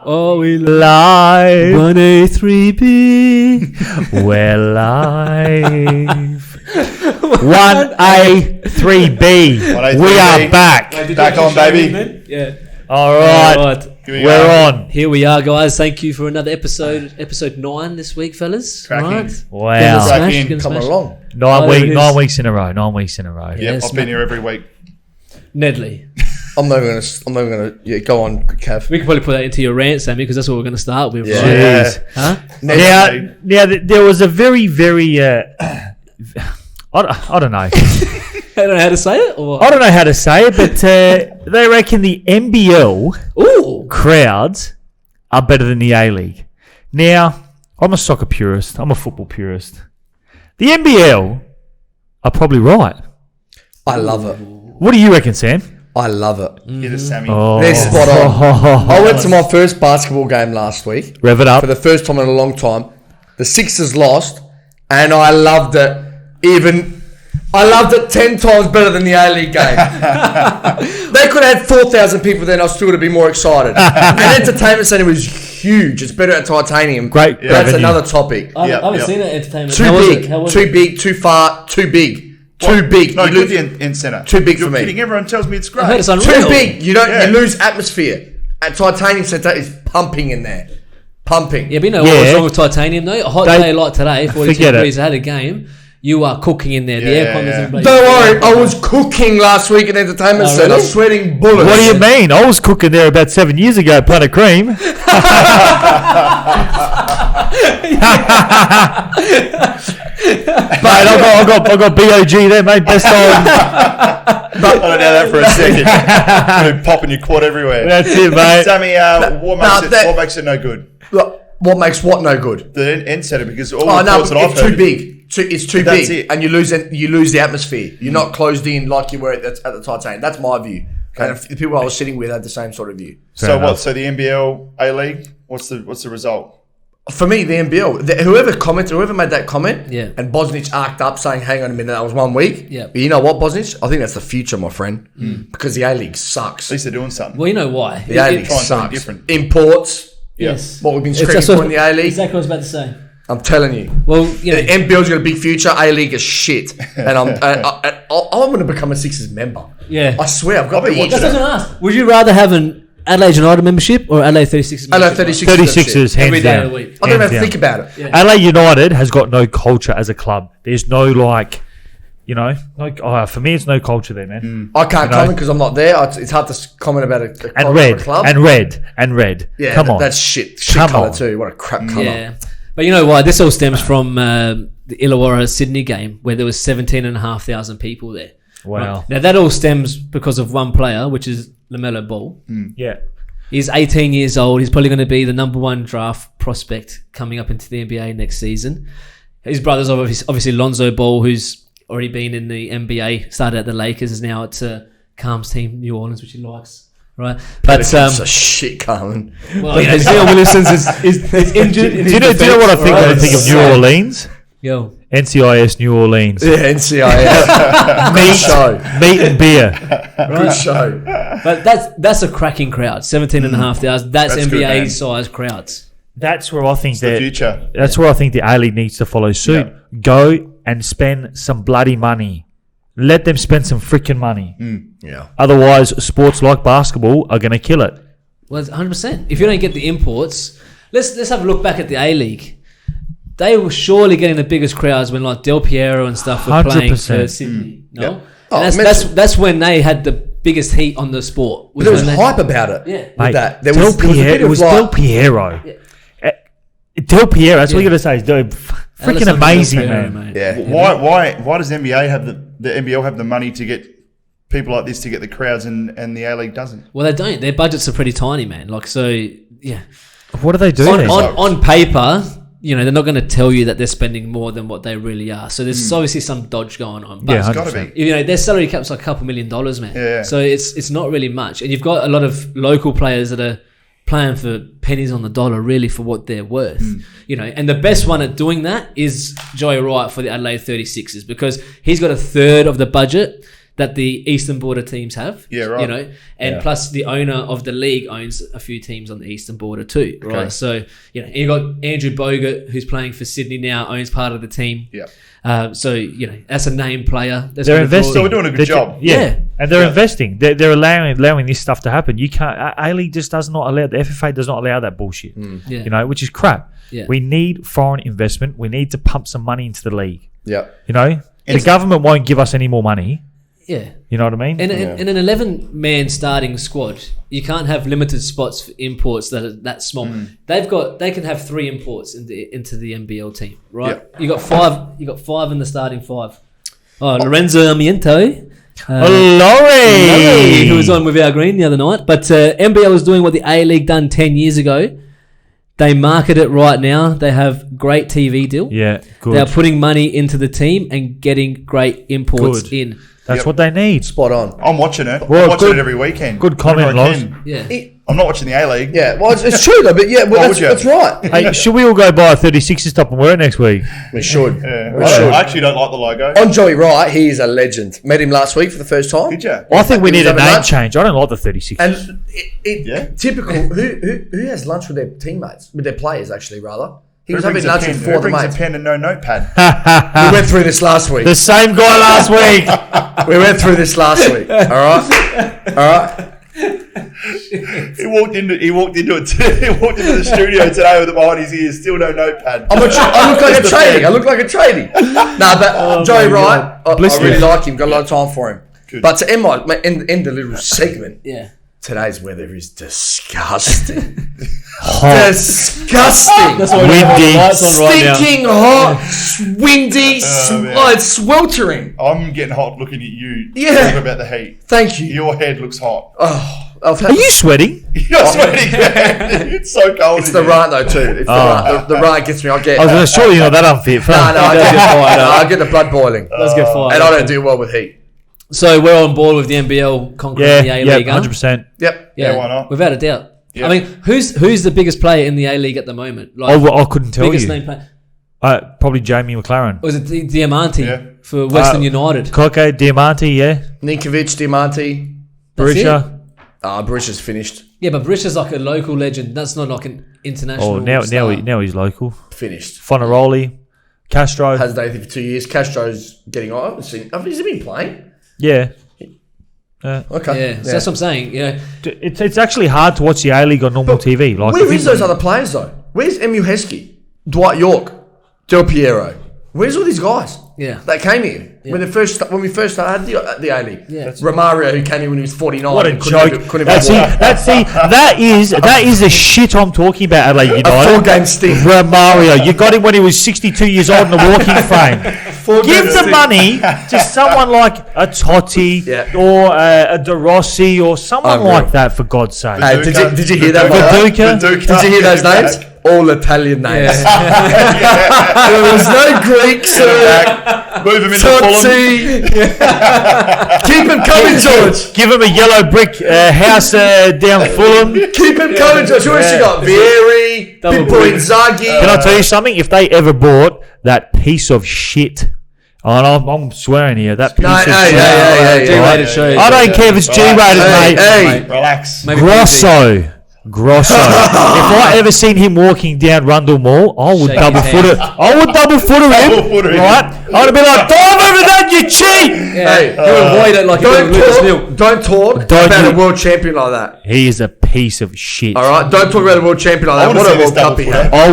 Oh, we live. 1A3B. We're live. 1A3B. We are back. Back on, baby. Yeah. All right. We're on. Here we are, guys. Thank you for another episode. Episode 9 this week, fellas. Cracking. Right? Wow. Cracking. Come along. 9 weeks in a row. 9 weeks in a row. Yep, Yes, I've been here every week. Nedley. I'm not even gonna. Yeah, go on, Kev. We can probably put that into your rant, Sammy, because that's what we're going to start with. Yeah. Right? Jeez. Huh? Now, there was a very, I don't know. I don't know how to say it. Or I don't know how to say it, but they reckon the NBL Ooh. crowds are better than the A-League. Now, I'm a soccer purist. I'm a football purist. The NBL are probably right. I love it. What do you reckon, Sam? I love it. Get a Sammy. Oh. They're spot on. I went to my first basketball game last week Rev it up. for the first time in a long time. The Sixers lost, and I loved it. I loved it 10 times better than the A-League game. They could have had 4,000 people there and I still would have been more excited. And entertainment centre was huge. It's better at Titanium. Great But that's revenue. another topic. I haven't Yep. seen that entertainment. Too How was big, it? How was too it? big, too far, too big. Too big. No, You good lose- in centre. Too big for You're me. kidding. Everyone tells me it's great. I heard it's unreal. Too big. You don't. Yeah. You lose atmosphere. At Titanium Centre is pumping in there. Pumping. Yeah, but you know Yeah. what's wrong with titanium though? A hot They- day like today, 42 Forget it. degrees, I had a game. You are cooking in there. The Yeah, aircon yeah. doesn't blow. Don't worry, I was cooking last week in Entertainment Oh, Centre, really? sweating bullets. What do you mean? I was cooking there about 7 years ago, Planet Cream. Mate, I got BOG there, mate. Best time. I don't know that for a second. You're popping your quad everywhere. That's it, mate. Sammy, what makes it no good? Look, what makes what no good? The end centre, because all Oh the no, reports that I've it's heard. too big. It's too That's big, it. and you lose the atmosphere. You're not closed in like you were at the Titanium. That's my view. Okay. And the people I was sitting with had the same sort of view. So Fair what? enough. So the NBL A-League, what's the result? For me, the NBL, whoever made that comment, Yeah. and Bosnich arced up saying, "Hang on a minute, that was 1 week." Yeah. But you know what, Bosnich? I think that's the future, my friend, because the A-League sucks. At least they're doing something. Well, you know why? The A-League try and something sucks. different. Imports. Yes. What we've been It's- screaming that's what- for in the A-League. Exactly what I was about to say. I'm telling you. Well, you know, The NBL's got a big future. A-League is shit, and I'm going to become a Sixers member. yeah. I swear, I've got I'll be the watching That's itch. what I was going to ask. Would you rather have an Adelaide United membership or Adelaide 36ers membership? Adelaide 36ers. 36ers, hands Every day down. of the week. I don't Hands even down. think about it. Yeah. LA United has got no culture as a club. There's no for me, it's no culture there, man. I can't know? comment because I'm not there. It's hard to comment about a And club. red. Yeah, Come on. that's shit. Shit Come colour on. too. What a crap colour. Yeah. But you know why? This all stems from the Illawarra Sydney game where there was 17,500 people there. Wow. Right? Now that all stems because of one player, which is LaMelo Ball. Yeah. He's 18 years old. He's probably going to be the number 1 draft prospect coming up into the NBA next season. His brother's obviously Lonzo Ball, who's already been in the NBA, started at the Lakers, is now at Calm's team, New Orleans, which he likes. Right, but It's a shit, Carlin. well, you know, Zion Williamson is injured. In Do you know what I think when I think of New Orleans? Yo, NCIS New Orleans. Yeah, NCIS. Good show. Meat and beer. Good show. but that's a cracking crowd. 17,500. That's That's good, NBA man. size crowds. That's where I think The future. That's where I think the A-League needs to follow suit. Yeah. Go and spend some bloody money. Let them spend some freaking money. Yeah. Otherwise, sports like basketball are going to kill it. Well, it's 100%. If you don't get the imports, let's have a look back at the A League. They were surely getting the biggest crowds when like Del Piero and stuff were playing 100%. for Sydney. No, Yeah. Oh, and that's when they had the biggest heat on the sport. But there was when they- hype about it. Yeah. With Mate, that. There Del was a Piero. bit It of was like- Del Piero. Del Piero. That's what you Yeah. got to say. Freaking Alessandro amazing, Del Piero, man. mate. Yeah. Why does NBA have the NBL have the money to get people like this to get the crowds and the A-League doesn't? Well, they don't. Their budgets are pretty tiny, man. Like so, yeah. What do they do? then? On paper, you know, they're not going to tell you that they're spending more than what they really are. So there's obviously some dodge going on. But Yeah, It's got to 100%. be. you know, their salary cap's like a couple $1 million, man. Yeah. So it's not really much. And you've got a lot of local players that are playing for pennies on the dollar, really, for what they're worth. You know, and the best one at doing that is Joey Wright for the Adelaide 36ers because he's got a third of the budget that the Eastern Border teams have. Yeah, right. You know, and plus the owner of the league owns a few teams on the Eastern Border too, right? Okay. So, you know, you got Andrew Bogut, who's playing for Sydney now, owns part of the team. Yeah. So, you know, that's a named player. That's They're gonna draw- investing. So we're doing a good job. Yeah. And they're Yeah. investing. They're allowing this stuff to happen. You can't. A-League just does not allow. The FFA does not allow that bullshit. Yeah. You know, which is crap. Yeah. We need foreign investment. We need to pump some money into the league. Yeah. You know, the government won't give us any more money. Yeah. You know what I mean? In an 11-man starting squad, you can't have limited spots for imports that are that small. They can have 3 imports into the NBL team, right? Yep. You got 5. You got 5 in the starting 5. Oh, Lorenzo Armiento. Laurie, who was on with our green the other night. But NBL was doing what the A-League done 10 years ago. They market it right now. They have great TV deal. Yeah, good. They're putting money into the team and getting great imports Good. in. That's Yep. what they need. Spot on. I'm watching it. Well, I'm watching good- it every weekend. good comment, Whenever I Loz. can. Yeah. I'm not watching the A-League. Yeah, well, it's true though, but yeah, well, Why that's, would you? that's right. Hey, should we all go buy a 36 top and wear it next week? We should. Yeah. We I should. actually don't like the logo. On Joey Wright, he is a legend. Met him last week for the first time. Did you? Well, I think we He was need a having name lunch. change. I don't like the 36. And Yeah. typical. Who has lunch with their teammates, with their players? Actually, rather, he was Who having brings a lunch pen? with Who 4 of the brings mates. a pen and no notepad? We went through this last week. the same guy last week. We went through this last week. All right. He walked into the studio today with it behind his ears, still no notepad. I look like a Just the tradie. pen. I look like a tradie. Nah, but Joey Wright, I Bless really you. like him. Got a lot of time for him. Good. But to end the little segment, Yeah. today's weather is disgusting. Hot. Disgusting. That's why we have all the Windy. lights on right now. Stinking hot, windy, man. it's sweltering. I'm getting hot looking at you. Yeah. Talking about the heat. Thank you. Your head looks hot. Oh, I've had Are you sweating? You're sweating, man. It's so cold. it's in the here. rant though too. It's the rant. The rant gets me. I get. I was going to surely you're not that unfit. No, I Let's get, get fired up. I get the blood boiling, Let's get fired. and I don't do well with heat. So we're on board with the NBL conquering Yeah, the yeah, A-League. huh? 100%. Yep. Yeah, why not? Without a doubt. Yeah. I mean, who's the biggest player in the A-League at the moment? Like, I couldn't tell biggest you. name player? Probably Jamie McLaren. Was it Diamante Yeah. for Western United? Koke, Diamante, yeah. Ninkovic, Diamante. That's Barisha. Barisha's finished. Yeah, but Barisha's like a local legend. That's not like an international Oh, now star. he's local. Finished. Fonaroli, Castro. Hasn't done anything for 2 years. Castro's getting on. Has he been playing? Yeah. Okay. Yeah, so that's what I'm saying. You know, It's actually hard to watch the A-League on normal TV. Like, Where is those other players though? Where's Emu Heskey, Dwight York, Del Piero? Where's all these guys? Yeah. That came in when we first started the A-League. Yeah. Romario, who came in when he was 49. What a and joke! Couldn't That is the shit I'm talking about. Adelaide United. 4-game stint. Romario, you got him when he was 62 years old in a walking frame. Give the money to someone like a Totti Yeah. or a De Rossi or someone Unreal. like that, for God's sake. Hey, did you hear that? Viduka? Did you hear those names? All Italian names. There was no Greeks. Move him into Fulham. Totti. Keep him coming, George. Give him a yellow brick house down Fulham. Keep him coming, George. Who else you got? Vieri, Double Pippo brick. Inzaghi. Can I tell you something? If they ever bought that piece of shit, and I'm swearing here, that piece of shit. G-rated shows. I don't care if it's G-rated, mate. Hey, Relax. Maybe Grosso. If I ever seen him walking down Rundle Mall, I would Shake double his foot hand. it. I would double foot him. Double-foot him. Right? I would be like, dive over that, you cheat. hey, You avoid it like you do with Lucas Neal. don't talk Don't about you- a world champion like that. He is a piece of shit. All right, don't talk about a world champion like I that. wanna What see a this World Cup he double had. footer. I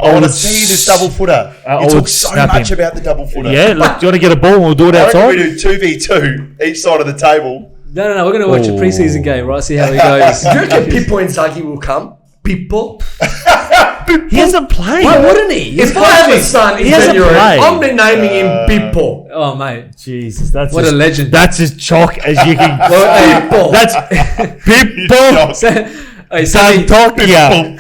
I want would to see this double footer. I You talk would so snap much him. about the double footer. Yeah, look, do you want to get a ball and we'll do it I reckon outside? we do 2v2 each side of the table. No. We're going to watch a preseason game, right? See how he Do goes. you reckon Pippo Inzaghi will come? Pippo? He hasn't played. Why wouldn't he? If I have a son in He hasn't January, played. I'm renaming him Pippo. Oh, mate. Jesus, that's What a legend. That's as chalk as you can. Pippo. That's Pippo Hey, Sammy, Santokia.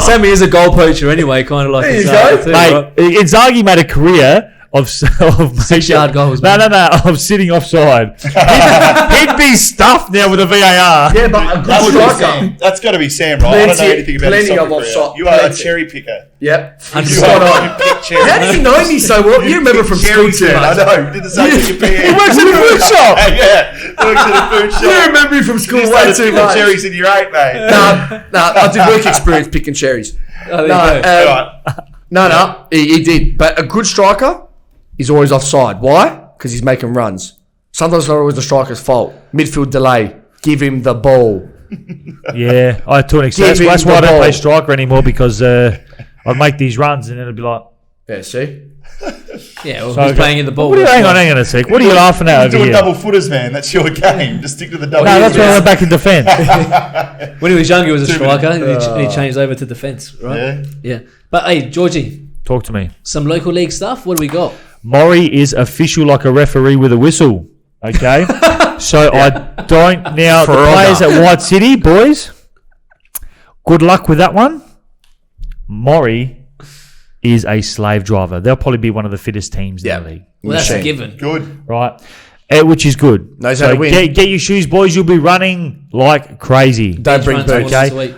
Sammy is a goal poacher anyway, kind of like There you Inzaghi go. too, Mate, right? Inzaghi made a career of 6-yard goals, No, of sitting offside. He'd be stuffed now with a VAR. Yeah, but a That good would be striker. Sam. That's got to be Sam, right? I don't know Plenty- anything about his plenty soccer of career. offside- You are a plenty. cherry picker. Yep. You Spot on. pick cherry. How do You know me so well. You remember from school too I much. know. You did the same thing at PE. He works in a food shop. Yeah, works in a food shop. You remember me from school You way started too picking much. cherries in your 8, mate. Nah, I did work experience picking cherries. Oh, there No, you go. No, he did. But a good striker, he's always offside. Why? Because he's making runs. Sometimes it's not always the striker's fault. Midfield delay. Give him the ball. Yeah, I to an extent. Give That's him why I the don't play ball. striker anymore because I'd make these runs and then it'd be like, Yeah, see? Yeah, well, So who's okay. playing in the ball? what are you, hang on a sec. What are you laughing at over Doing here? double footers, man. That's your game. Just stick to the double. No, that's why I footers. went back in defence. When he was younger, he was a 2 striker, and he changed over to defence, right? Yeah. Yeah. But hey, Georgie, Talk to me. some local league stuff. What do we got? Maury is official like a referee with a whistle. Okay, so I don't now. The Frogger. players at White City, boys. Good luck with that one. Maury is a slave driver. They'll probably be one of the fittest teams in the league, Well, that's a Machine. given. Good. right? Which is good. Knows how to win. Get your shoes, boys. You'll be running like crazy. Don't bring runs boots. once a Okay. week.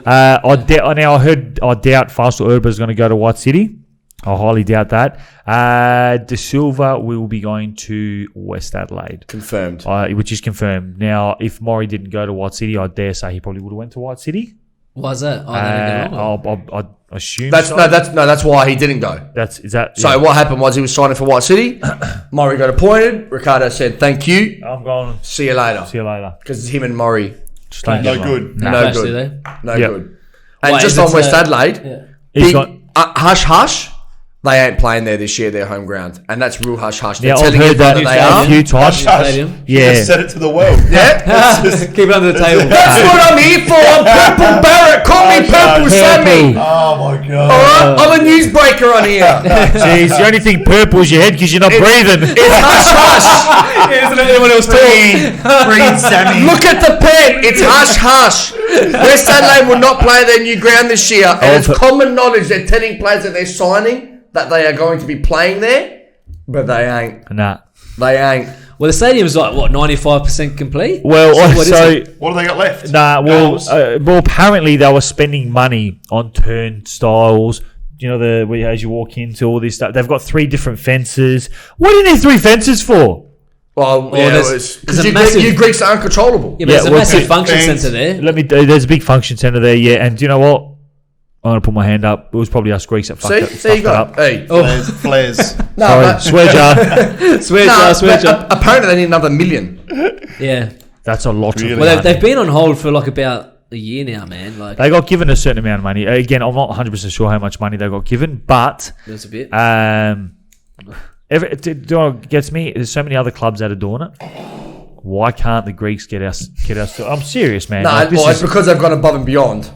I doubt Fossil Urba is going to go to White City. I highly doubt that. De Silva will be going to West Adelaide, Confirmed. which is confirmed. Now, if Maury didn't go to White City, I dare say he probably would have went to White City. Why's that? Oh, they didn't get along. I assume That's so. that's why he didn't go. Is that So yeah. what happened was he was signing for White City. Murray got appointed. Ricardo said, "Thank you. I'm going. See you later." See you later. Because him and Murray, Just don't No get good. wrong. no Clash, good. do they? no Yep. good. And Why, just is on it, West Adelaide, Yeah. He's big, got- hush hush. They ain't playing there this year. Their home ground, and that's real hush hush. They're Yeah, I've telling heard everyone that that they a are. few times. Stadium. Yeah. Just said it to the world. Yeah, Keep it under the table. that's what I'm here for. I'm Purple Barrett. Call me Purple Sammy. Oh my god. All right, I'm a newsbreaker on here. Jeez, the only thing purple is your head because you're not breathing. It's hush hush. Isn't anyone else talking? Breathe, Sammy. Look at the pen. It's hush hush. West Adelaide will not play their new ground this year, and it's common knowledge they're telling players that they're signing that they are going to be playing there, but they ain't. Nah. They ain't. Well, the stadium's like, what, 95% complete? Well, what is so it? What have they got left? well, Goals? apparently they were spending money on turnstiles. You know, as you walk into all this stuff, they've got 3 different fences. What do you need 3 fences for? Well, there's because a you, massive- you Greeks are uncontrollable. Yeah, but there's a well, massive two function fans. centre there. There's a big function centre there, yeah. And do you know what? I'm gonna put my hand up. It was probably us Greeks that fucked See, it. there you fucked it go. up. Hey, Flares. no, Sorry, but, swear jar. Swear no, jar, swear but jar. apparently they need another $1 million. Yeah. That's a lot Really? of Well, money. they've been on hold for like about a year now, man. Like, They got given a certain amount of money. Again, I'm not 100% sure how much money they got given, but there's a bit. do you know what gets me? There's so many other clubs that are doing it. Why can't the Greeks get us? I'm serious, man. No, Like, this well, is- it's because they've gone above and beyond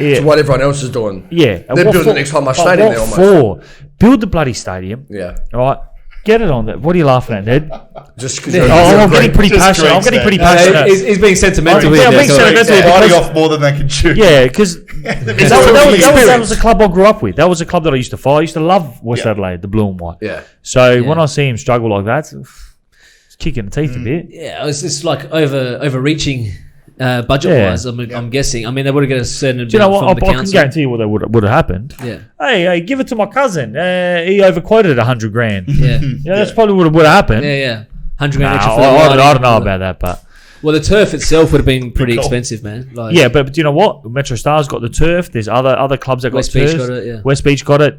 yeah, to what everyone else is doing. yeah. They're What building for? the next High But Stadium what there almost. for? Build the bloody stadium. Yeah, All right. Get it on there. What are you laughing at, Ned? just because Yeah. I'm getting pretty Just passionate. I'm Greeks, getting man. pretty No, passionate. he's being sentimental Yeah, here. I'm being that's all right. sentimental. They're biting because- off more than they can chew. Yeah, because It's that was a club I grew up with. That was a club that I used to follow. I used to love West Yeah. Adelaide, the blue and white. yeah. So Yeah. when I see him struggle like that, it's kicking the teeth a bit. Yeah, it's like overreaching budget-wise, I'm guessing. I mean, they would have got a certain amount Do you know what? from I the can council. guarantee you what they would have happened. Yeah. Hey, give it to my cousin. He overquoted $100,000. Yeah. Yeah, that's probably what would have happened. Yeah, yeah. 100 Nah, grand extra for I the lighting. don't know about that, but Well, the turf itself would have been pretty Cool. expensive, man. Like, yeah. But do you know what? Metro Star's got the turf. There's other clubs that got West Beach turf. got it, yeah. West Beach got it.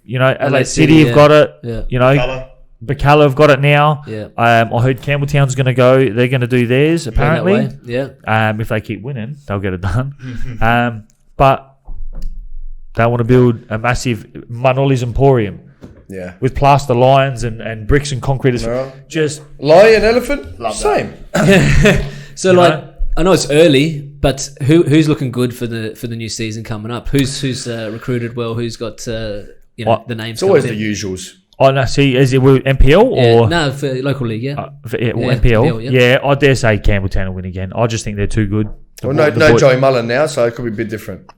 You know, Adelaide City City, have got it. Yeah. You know, Colour. Bacala have got it now. Yeah. I heard Campbelltown's going to go. They're going to do theirs Going that apparently. way. Yeah. If they keep winning, they'll get it done. But they want to build a massive Manoli's Emporium Yeah. with plaster lions and bricks and concrete. It's No. just Lion, elephant, same. So, You like, know? I know it's early, but who's looking good for the new season coming up? Who's recruited well? Who's got the names? It's always the coming in? usuals. oh no, see, is it with NPL Yeah, or no, for local league, yeah. NPL? NPL, yeah. Yeah, I dare say Campbelltown will win again. I just think they're too good. Well, no Joey Mullen now, so it could be a bit different.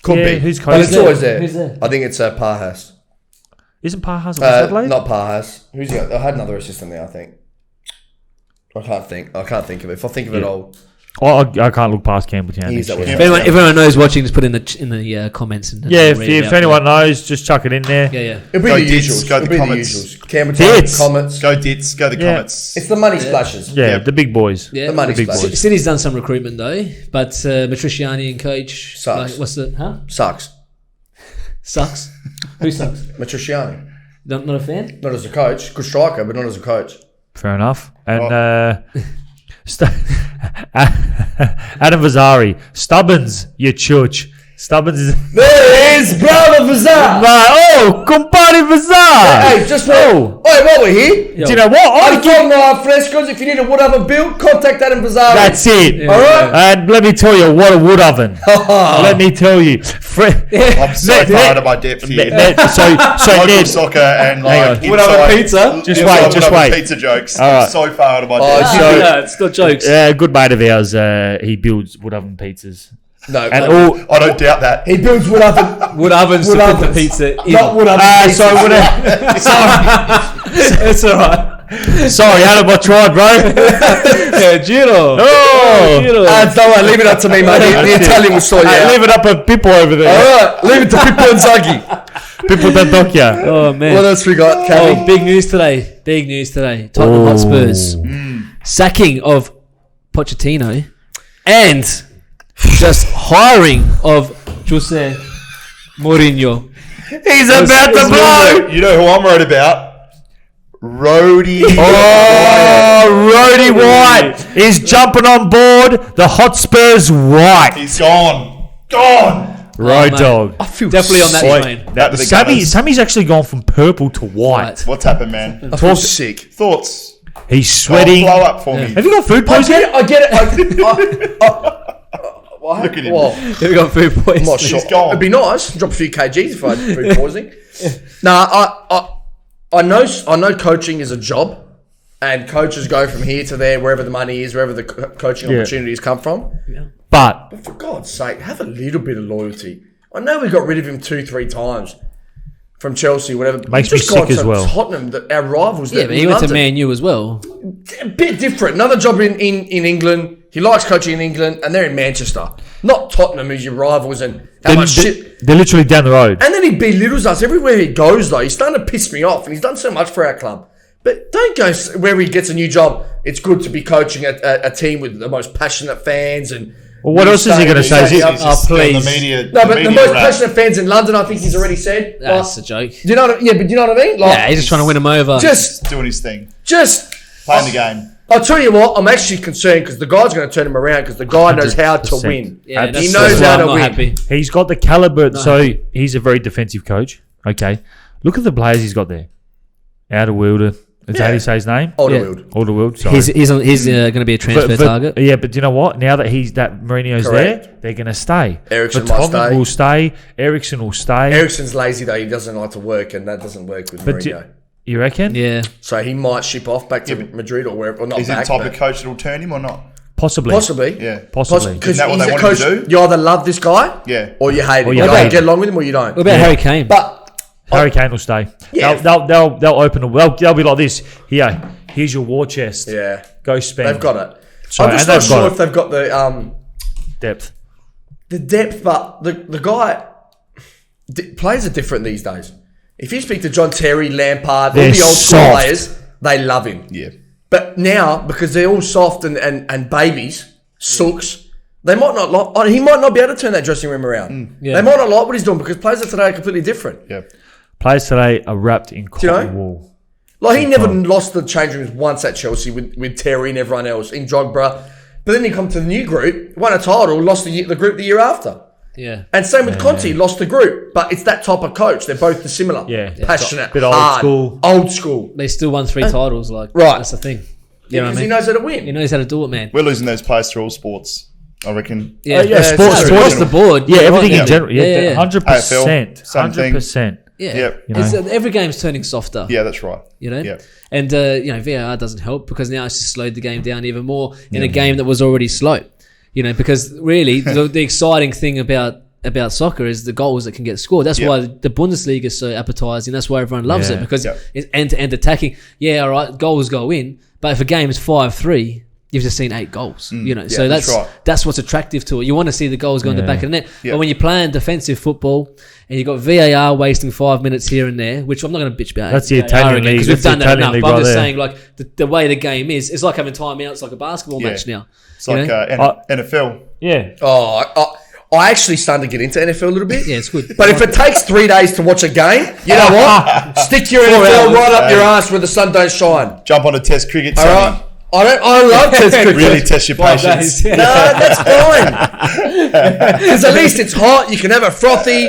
Could Yeah, be. who's but coach it's there? always there. Who's there? I think it's Parhas. Isn't Parhas at West Adelaide? Not Parhas. Who's the other? I had another assistant there, I think. I can't think of it. If I think of it, Yeah. I'll I can't look past Campbelltown. He's next that year. way. If anyone knows watching, just put in the comments. And Yeah, read it if out. anyone knows, just chuck it in there. Yeah. It'll be Go the Dits, usuals. go It'll the be the comments. usuals. Campbelltown, Dits. comments. Go Dits, go the Yeah. comments. It's the money splashes. Yeah, Yeah. the big boys. Yeah. The money big splashes. boys. City's done some recruitment though, but Matriciani and coach Sucks. What's the Sucks. sucks? Who sucks? Matriciani. Not a fan. Not as a coach. Good striker, but not as a coach. Fair enough. And Adam Vazari, Stubbins, you church. Stubbins is. There is brother Vazar. Oh, compadre Vazar. Hey, just wait. Oh. Hey, while we're here, Do you know what? I'm from Frescos. If you need a wood oven built, contact Adam Vazar. That's it. All right. And let me tell you, what a wood oven. Let me tell you. I'm so far out of my depth here. So Local Ned, soccer and like on. Would have a inside- pizza? Just inside wait, just would have a wait. Pizza jokes. All right. I'm so far out of my Oh, depth. So- Yeah, it's not jokes. a good mate of ours, he builds wood oven pizzas. No, And no. all. I don't doubt that. He builds wood oven. Wood ovens Wood to put the ovens. pizza in. Not wood oven. So when It's alright. sorry, Adam, I tried, bro. Yeah, Giro. Oh, Giro. Don't worry, leave it up to me, mate. The Italian will sort you hey, out. leave it up a Pippo over there. All right, leave it to Pippo and Zaghi. Pippo D'Antocchia. Oh man. What else we got, Oh, Cammy? big news today. Tottenham Hotspurs sacking of Pochettino and just hiring of Jose Mourinho. He's about to blow. You know who I'm worried about? Rhodey. Oh, Rhodey White is jumping on board the Hotspurs White. He's gone. Gone. Road mate. dog. I feel Definitely on that Oi, train. back to the Sammy, Gunners. Sammy's actually gone from purple to white. Right. What's happened, man? I feel sick. Thoughts? He's Oh, sweating. blow up for me. Have you got food I poisoning? get it. What? Look at him. Well, We got food I'm not poisoning. sure. He's gone. It'd be nice. Drop a few kgs if I had food poisoning. I know coaching is a job, and coaches go from here to there, wherever the money is, wherever the coaching Yeah. opportunities come from. But But for God's sake, have a little bit of loyalty. I know we got rid of him 2-3 times from Chelsea, whatever. Makes We've me just gone sick as to well. Tottenham, our rivals. Yeah, there but he in went to London. Man U as well. A bit different. Another job in England. He likes coaching in England, and they're in Manchester. Not Tottenham, who's your rivals, and how much shit. they're literally down the road. And then he belittles us everywhere he goes, though. He's starting to piss me off, and he's done so much for our club. But don't go where he gets a new job. It's good to be coaching a team with the most passionate fans. And Well, what else is he going to say? Is he, He's just please. on the media. no, but the media most rap. passionate fans in London, I think he's already said. That's Like, a joke. do you know? But do you know what I mean? Like, Yeah, he's just trying to win him over. just Doing his thing. playing Playing the game. I'll tell you what, I'm actually concerned because the guy's going to turn him around because the guy knows how to 100%. win. Yeah, He that's knows why how I'm to not win. happy. he's got the caliber. So he's a very defensive coach. Okay. Look at the players he's got there. Alderweireld. Is that how you say his name? Alderweireld. Alderweireld. Sorry. He's going to be a transfer target. Yeah, but do you know what? Now that Mourinho's Correct. there, they're going to stay. Eriksen Vertonghen must stay. will stay. Ericsson will stay. Ericsson's lazy though; he doesn't like to work, and that doesn't work with But Mourinho. you reckon? Yeah. So he might ship off back to Madrid or wherever. Or not Is he the back, type but of coach that will turn him or not? Possibly. possibly. Yeah. Possibly. Because Isn't that what he's they a want him coach. to do? You either love this guy, Yeah. or you hate him. Or You you either hate get him. along with him or you don't. What about Harry Kane? But Harry Kane will stay. Yeah. They'll open the. They'll be like this. Here's your war chest. yeah, Go spend. they've got it. So- I'm just and not they've got sure it. if they've got Depth. the depth, but the guy players are different these days. If you speak to John Terry, Lampard, all They're the old school soft. players, they love him. Yeah. But now, because they're all soft and babies, sooks, they might not like. He might not be able to turn that dressing room around. Yeah. They might not like what he's doing because players of today are completely different. Yeah. Players today are wrapped in cotton you know? wool. Like he never lost the change rooms once at Chelsea with Terry and everyone else in Drogba. But then he come to the new group, won a title, lost the group the year after. Yeah. And same with Conte, lost the group. But it's that type of coach. They're both similar. Yeah. Passionate, Bit old hard, school. Old school. They still won 3 titles. Like, Right. That's the thing. You know what Because I he mean? knows how to win. He knows how to do it, man. We're losing those players to all sports, I reckon. Yeah. yeah, sports it's Across the board. Yeah, everything Yeah. in general. Yeah, Yeah, yeah. 100%. same thing. 100%. Yeah. Yeah. It's, every game's turning softer. Yeah, that's right. You know? Yeah. And, VAR doesn't help because now it's just slowed the game down even more in a game that was already slow. You know, because really the exciting thing about soccer is the goals that can get scored. That's Yeah. why the Bundesliga is so appetizing. That's why everyone loves Yeah. it because Yeah. it's end-to-end attacking. Yeah, all right, goals go in. But if a game is 5-3, you've just seen 8 goals. You know, yeah, so that's right. that's what's attractive to it. You want to see the goals go in the back of the net. Yeah. But when you're playing defensive football and you've got VAR wasting 5 minutes here and there, which I'm not going to bitch about. That's the VAR Italian again, league. 'cause we've That's the done that Italian enough. league But I'm right just there. saying, like the way the game is, it's like having timeouts, like a basketball match now. It's like NFL. Yeah. I actually started to get into NFL a little bit. Yeah, it's good. But if it takes 3 days to watch a game, you know what? Stick your NFL right up your ass where the sun don't shine. Jump on a test cricket. All right. I love test cricket. Really test your 5 patience. days. No, that's fine. Because at least it's hot. You can have a frothy.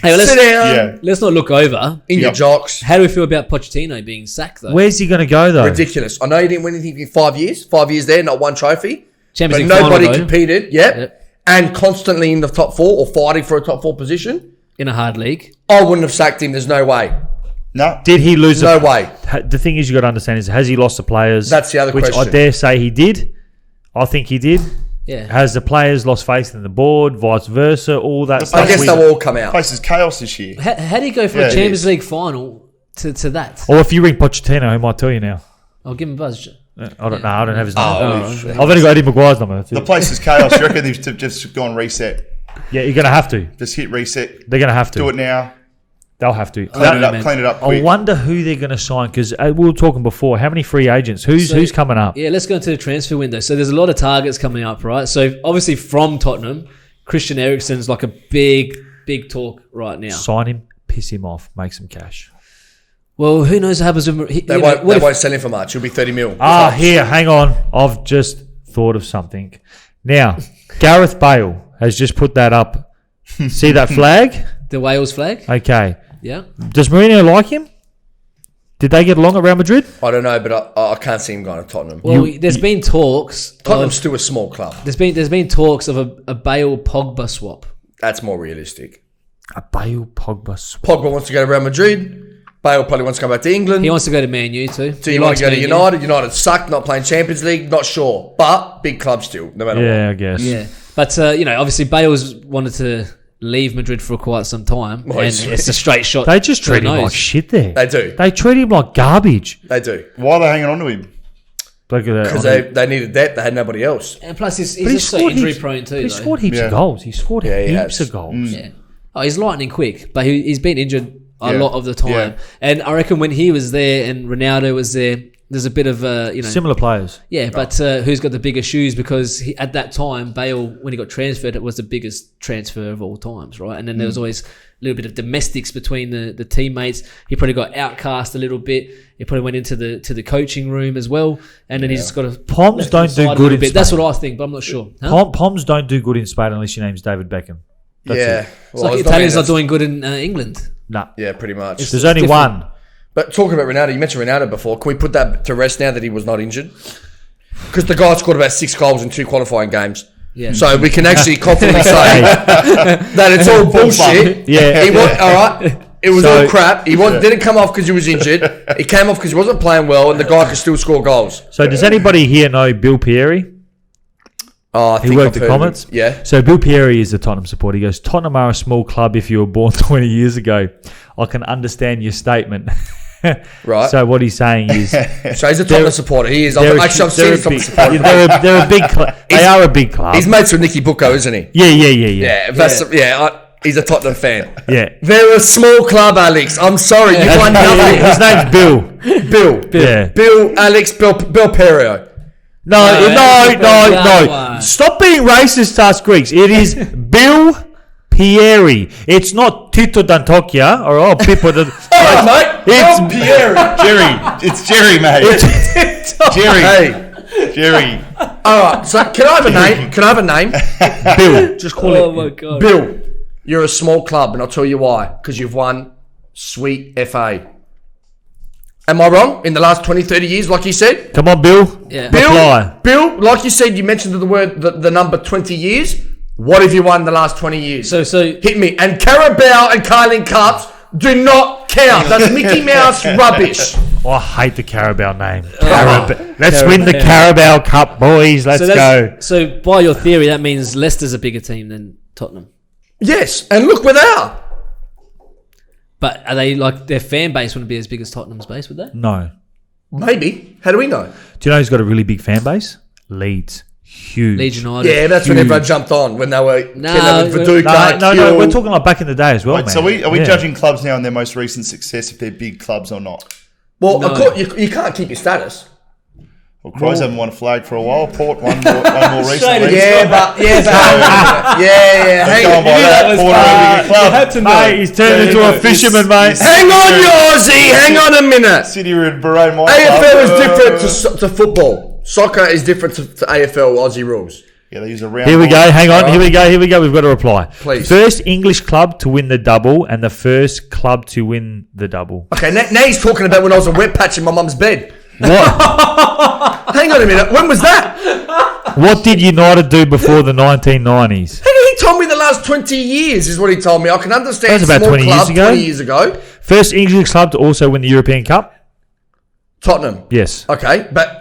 Hey, Sit down Yeah. Let's not look over. in your Yep. jocks. How do we feel about Pochettino being sacked, though? Where's he going to go, though? Ridiculous. I know you didn't win anything in 5 years. 5 years there, not one trophy. Champions But League nobody final, though, competed. Yep. And constantly in the top 4 or fighting for a top 4 position. in a hard league. I wouldn't have sacked him. There's no way. No. Did he lose? No way. The thing is, you got to understand is, has he lost the players? That's the other which question. I dare say he did. I think he did. Yeah. Has the players lost faith in the board? Vice versa. All that I stuff. guess they'll all come out. Place is chaos this year. How do you go from Yeah, a it Champions is. League final to that? Or if you ring Pochettino, he might tell you now. I'll give him a buzz. I don't know. I don't have his number. Oh, I've only got Eddie Maguire's number. That's The it. place is chaos. You reckon they've just gone reset? Yeah, you're going to have to. Just hit reset. They're going to have to. Do it now. They'll have to. Clean it know, up. man. Clean it up I quick. wonder who they're going to sign, because we were talking before. How many free agents? Who's coming up? Yeah, let's go into the transfer window. So there's a lot of targets coming up, right? So obviously from Tottenham, Christian Eriksen's like a big talk right now. Sign him, piss him off, make some cash. Well, who knows what happens with They won't sell him for much. He'll be 30 mil. Here, hang on. I've just thought of something. Now, Gareth Bale has just put that up. See that flag? the Wales flag. Okay. Yeah. Does Mourinho like him? Did they get along at Real Madrid? I don't know, but I can't see him going to Tottenham. Well, there's been talks. Tottenham's still a small club. There's been talks of a Bale Pogba swap. That's more realistic. A Bale Pogba swap. Pogba wants to go to Real Madrid. Bale probably wants to go back to England. He wants to go to Man U too. Do you want to go to United? United suck, not playing Champions League. Not sure, but big club still, no matter Yeah, what. I guess. Yeah, but obviously Bale's wanted to leave Madrid for quite some time, Well, and he's- it's a straight shot. They just to the treat him nose. like shit there. They do. They treat him like garbage. They do. Why are they hanging on to him? Look at that. Because they needed that. They had nobody else. And plus, he's But he just so scored injury heaps- prone too. He though. scored heaps Yeah. of goals. He scored Yeah, he heaps has. of goals. Yeah. Oh, he's lightning quick, but he's been injured a Yeah. lot of the time. Yeah. And I reckon when he was there and Ronaldo was there, there's a bit of Similar players. Yeah, but who's got the bigger shoes? Because at that time, Bale, when he got transferred, it was the biggest transfer of all times, right? And then there was always a little bit of domestics between the teammates. He probably got outcast a little bit. He probably went into the coaching room as well, and then he just got to Poms don't do good in Spain. That's what I think, but I'm not sure. Huh? Poms don't do good in Spain unless your name's David Beckham. That's Yeah. it. It's like Italians are doing good in England. Nah. Yeah, pretty much. There's only different. one. But talking about Ronaldo, you mentioned Ronaldo before. Can we put that to rest now that he was not injured? Because the guy scored about 6 goals in 2 qualifying games. Yeah. So we can actually confidently say that it's all bullshit. Yeah. He all right. It was So- all crap. He didn't come off because he was injured. He came off because he wasn't playing well, and the guy could still score goals. So does anybody here know Bill Pieri? Oh, I He think worked I've at heard of Comets. him. Yeah. So Bill Pieri is a Tottenham supporter. He goes, Tottenham are a small club if you were born 20 years ago. I can understand your statement. Right. So what he's saying is... So he's a Tottenham supporter. He is. they're I've seen a a Tottenham big- supporter. they're a big club. They are a big club. He's mates with Nicky Bucco, isn't he? Yeah. Yeah. He's a Tottenham fan. Yeah. They're a small club, Alex. I'm sorry. You won nothing. His name's Bill. Bill. Yeah. Bill, Alex, Bill Perio. No. one. Stop being racist to us Greeks. It is Bill Pieri. It's not Tito D'Antocchia or Pippo. Oh, mate. It's Piero. Jerry. It's Jerry, mate. Jerry. Hey. Jerry. All right. So can I have a name? Can I have a name? Bill. Just call Oh it. my god. Bill. You're a small club, and I'll tell you why. Because you've won sweet FA. Am I wrong? In the last 20, 30 years, like you said? Come on, Bill. Yeah. Reply. Bill, like you said, you mentioned the number 20 years. What have you won the last 20 years? So Hit me. And Carabao and Carling Cups do not count. That's Mickey Mouse rubbish. Oh, I hate the Carabao name. Let's win the Carabao Cup, boys. Let's go. So by your theory, that means Leicester's a bigger team than Tottenham. Yes, and look where they are. But are they like their fan base wouldn't be as big as Tottenham's base, would they? No. Maybe. How do we know? Do you know who's got a really big fan base? Leeds. Huge. Leeds United. Yeah, that's when Huge. everyone jumped on when they were No, killing Viduka. No, we're talking like back in the day as well, Wait, man. so are we Yeah. judging clubs now on their most recent success if they're big clubs or not? Well, No. of course, you can't keep your status. Well, Crows haven't won a flag for a while. Port won more recently. Yeah, but yeah. Let's go on by that. Port are a big club. Mate, he's turned into a fisherman, mate. Hang on, you Aussie. Hang on a minute. City would berate my AFL is club. different to football. Soccer is different to AFL Aussie rules. Yeah, they use a round Here we ball. go. Hang on. Right. Here we go. We've got to reply. Please. First English club to win the double and the first club to win the double. Okay, now he's talking about when I was a wet patch in my mum's bed. What? Hang on a minute. When was that? What did United do before the 1990s? He told me the last 20 years is what he told me. I can understand. That was about small 20 years club, ago. 20 years ago. First English club to also win the European Cup? Tottenham. Yes. Okay, but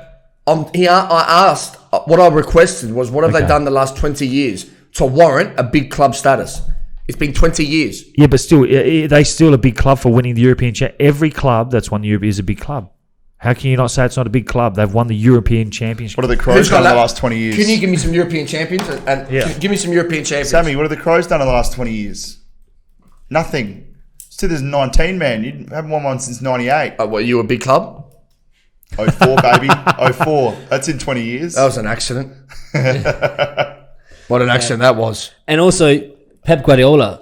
I asked, what I requested was, what have they Okay. done the last 20 years to warrant a big club status? It's been 20 years. Yeah, but still, they still a big club for winning the European Championship. Every club that's won Europe is a big club. How can you not say it's not a big club? They've won the European Championship. What have the Who's Crows got done in the that? last 20 years? Can you give me some European champions? And Yeah. give me some European champions. Sammy, what have the Crows done in the last 20 years? Nothing. It's 2019, man. You haven't won one since 98. What, you a big club? 04, baby. 04. That's in 20 years. That was an accident. What an accident that was. And also, Pep Guardiola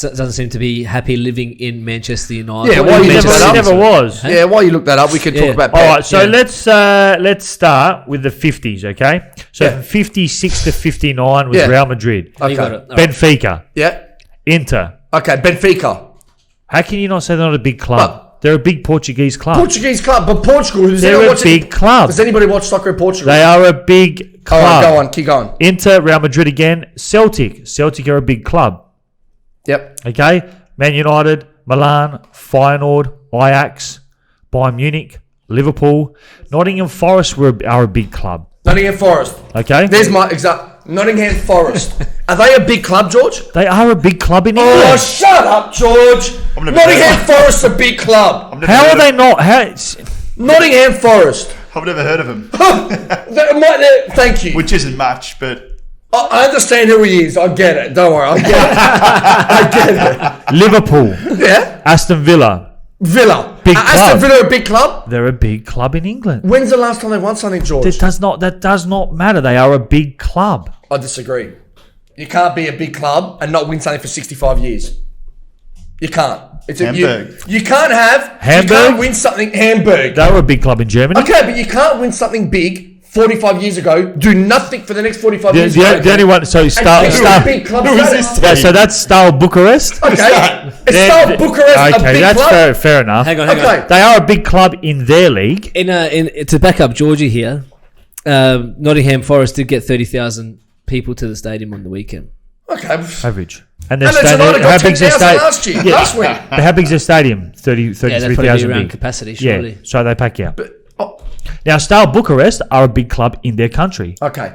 doesn't seem to be happy living in Manchester United. Yeah, why He you never, he never was. Huh? Yeah, while you look that up, we can Yeah. talk about All Pep. right, so Yeah. let's start with the 50s, okay? So Yeah. from 56 to 59 was Yeah. Real Madrid, You Okay. got it. All right. Benfica, Yeah. Inter. Okay, Benfica. How can you not say they're not a big club? Well- They're a big Portuguese club. Portuguese club, but Portugal. Does They're anyone a watch big club. Does anybody watch soccer in Portugal? They are a big All right, club. go on, keep going. Inter, Real Madrid again. Celtic are a big club. Yep. Okay, Man United, Milan, Feyenoord, Ajax, Bayern Munich, Liverpool, Nottingham Forest are a big club. Nottingham Forest. Okay, There's my exact. Nottingham Forest. Are they a big club, George? they are a big club in Oh, England. shut up, George. I've never Nottingham heard Forest's a big club. I've never How heard are of- they not? How? Nottingham Forest. I've never heard of him. Thank you. Which isn't much, but I understand who he is. I get it. Don't worry. I get it. I get Liverpool, it. Yeah. Aston Villa, Villa. Big Aston club. Villa a big club? they're a big club in England. When's the last time they won something, George? That does not matter. They are a big club. I disagree. You can't be a big club and not win something for 65 years. You can't. Hamburg. You can't have. You Hamburg? can't win something. Hamburg. They were a big club in Germany. Okay, but you can't win something big 45 years ago, do nothing for the next 45 The, years. the only one. So and Star. pick Star a big club Who is status. this? yeah, so that's Star Bucharest. Okay. It's They're- still Bucharest a Okay, big that's club. fair enough. Hang on. Okay. They are a big club in their league. To back up Georgie here, Nottingham Forest did get 30,000 people to the stadium on the weekend. Okay. Average. And their And it's stadium. United got 10,000 last year. Last week. How big's their stadium? 30, Yeah, that's probably 33,000 around big. capacity, Yeah, surely. so they pack you up. Oh, Now, Star Bucharest are a big club in their country. okay.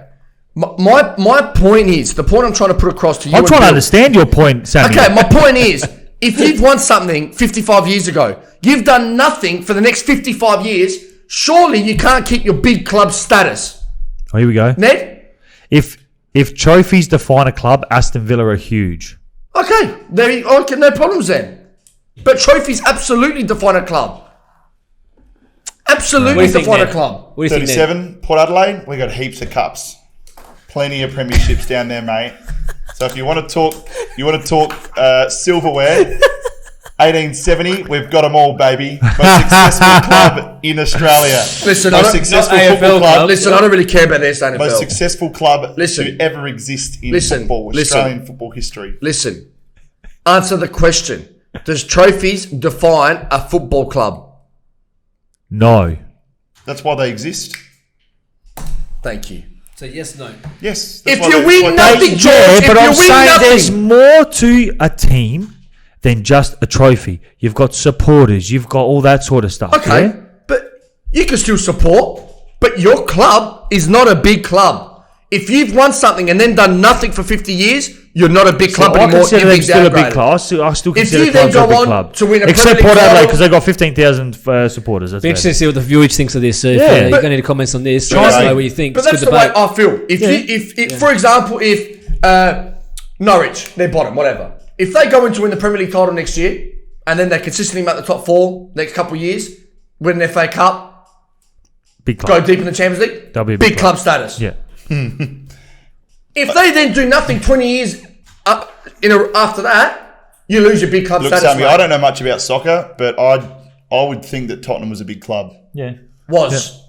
My point is, the point I'm trying to put across to you. I'm and trying to Bill- understand your point, Sammy. Okay, my point is, if you've won something 55 years ago, you've done nothing for the next 55 years, surely you can't keep your big club status. Oh, here we go. Ned? If trophies define a club, Aston Villa are huge. Okay, okay, no problems then. But trophies absolutely define a club. Absolutely What do you think, define a Ned? club. What do you think, Ned? 37, Port Adelaide, we got heaps of cups. Plenty of premierships down there, mate. So if you want to talk silverware, 1870, we've got them all, baby. Most successful club in Australia. Listen, most I don't- successful not football AFL club. club. Listen, I don't really care about this NFL. Most successful club Listen. to ever exist in Listen. football, Listen. Australian football history. Listen, answer the question. Does trophies define a football club? No. That's why they exist. Thank you. So yes, no. Yes. If that's why you they- win that's why nothing, they- George, Yeah, if but you I'm win saying nothing, there's more to a team than just a trophy. You've got supporters. You've got all that sort of stuff. okay, yeah? but you can still support. But your club is not a big club. if you've won something and then done nothing for 50 years, you're not a big club I anymore. consider You're them still a big downgraded. club. I still If consider you then clubs a go big on club. to win a Except Premier Port League Adelaide, title- because they got 15,000 supporters. That's Be interesting it. to see what the viewage thinks of this. So if Yeah. you've got any comments on this, But- let us know what you think. But It's that's good the way debate. I feel. If for example, if Norwich, they're bottom, whatever. If they go in to win the Premier League title next year, and then they consistently make the top 4 next couple of years, win an FA Cup, Big club. go deep in the Champions League, That'll be a big big club status. Yeah. If they then do nothing 20 years after that, you lose your big club Look, status. Sammy, mate. I don't know much about soccer, but I would think that Tottenham was a big club. Yeah. Was.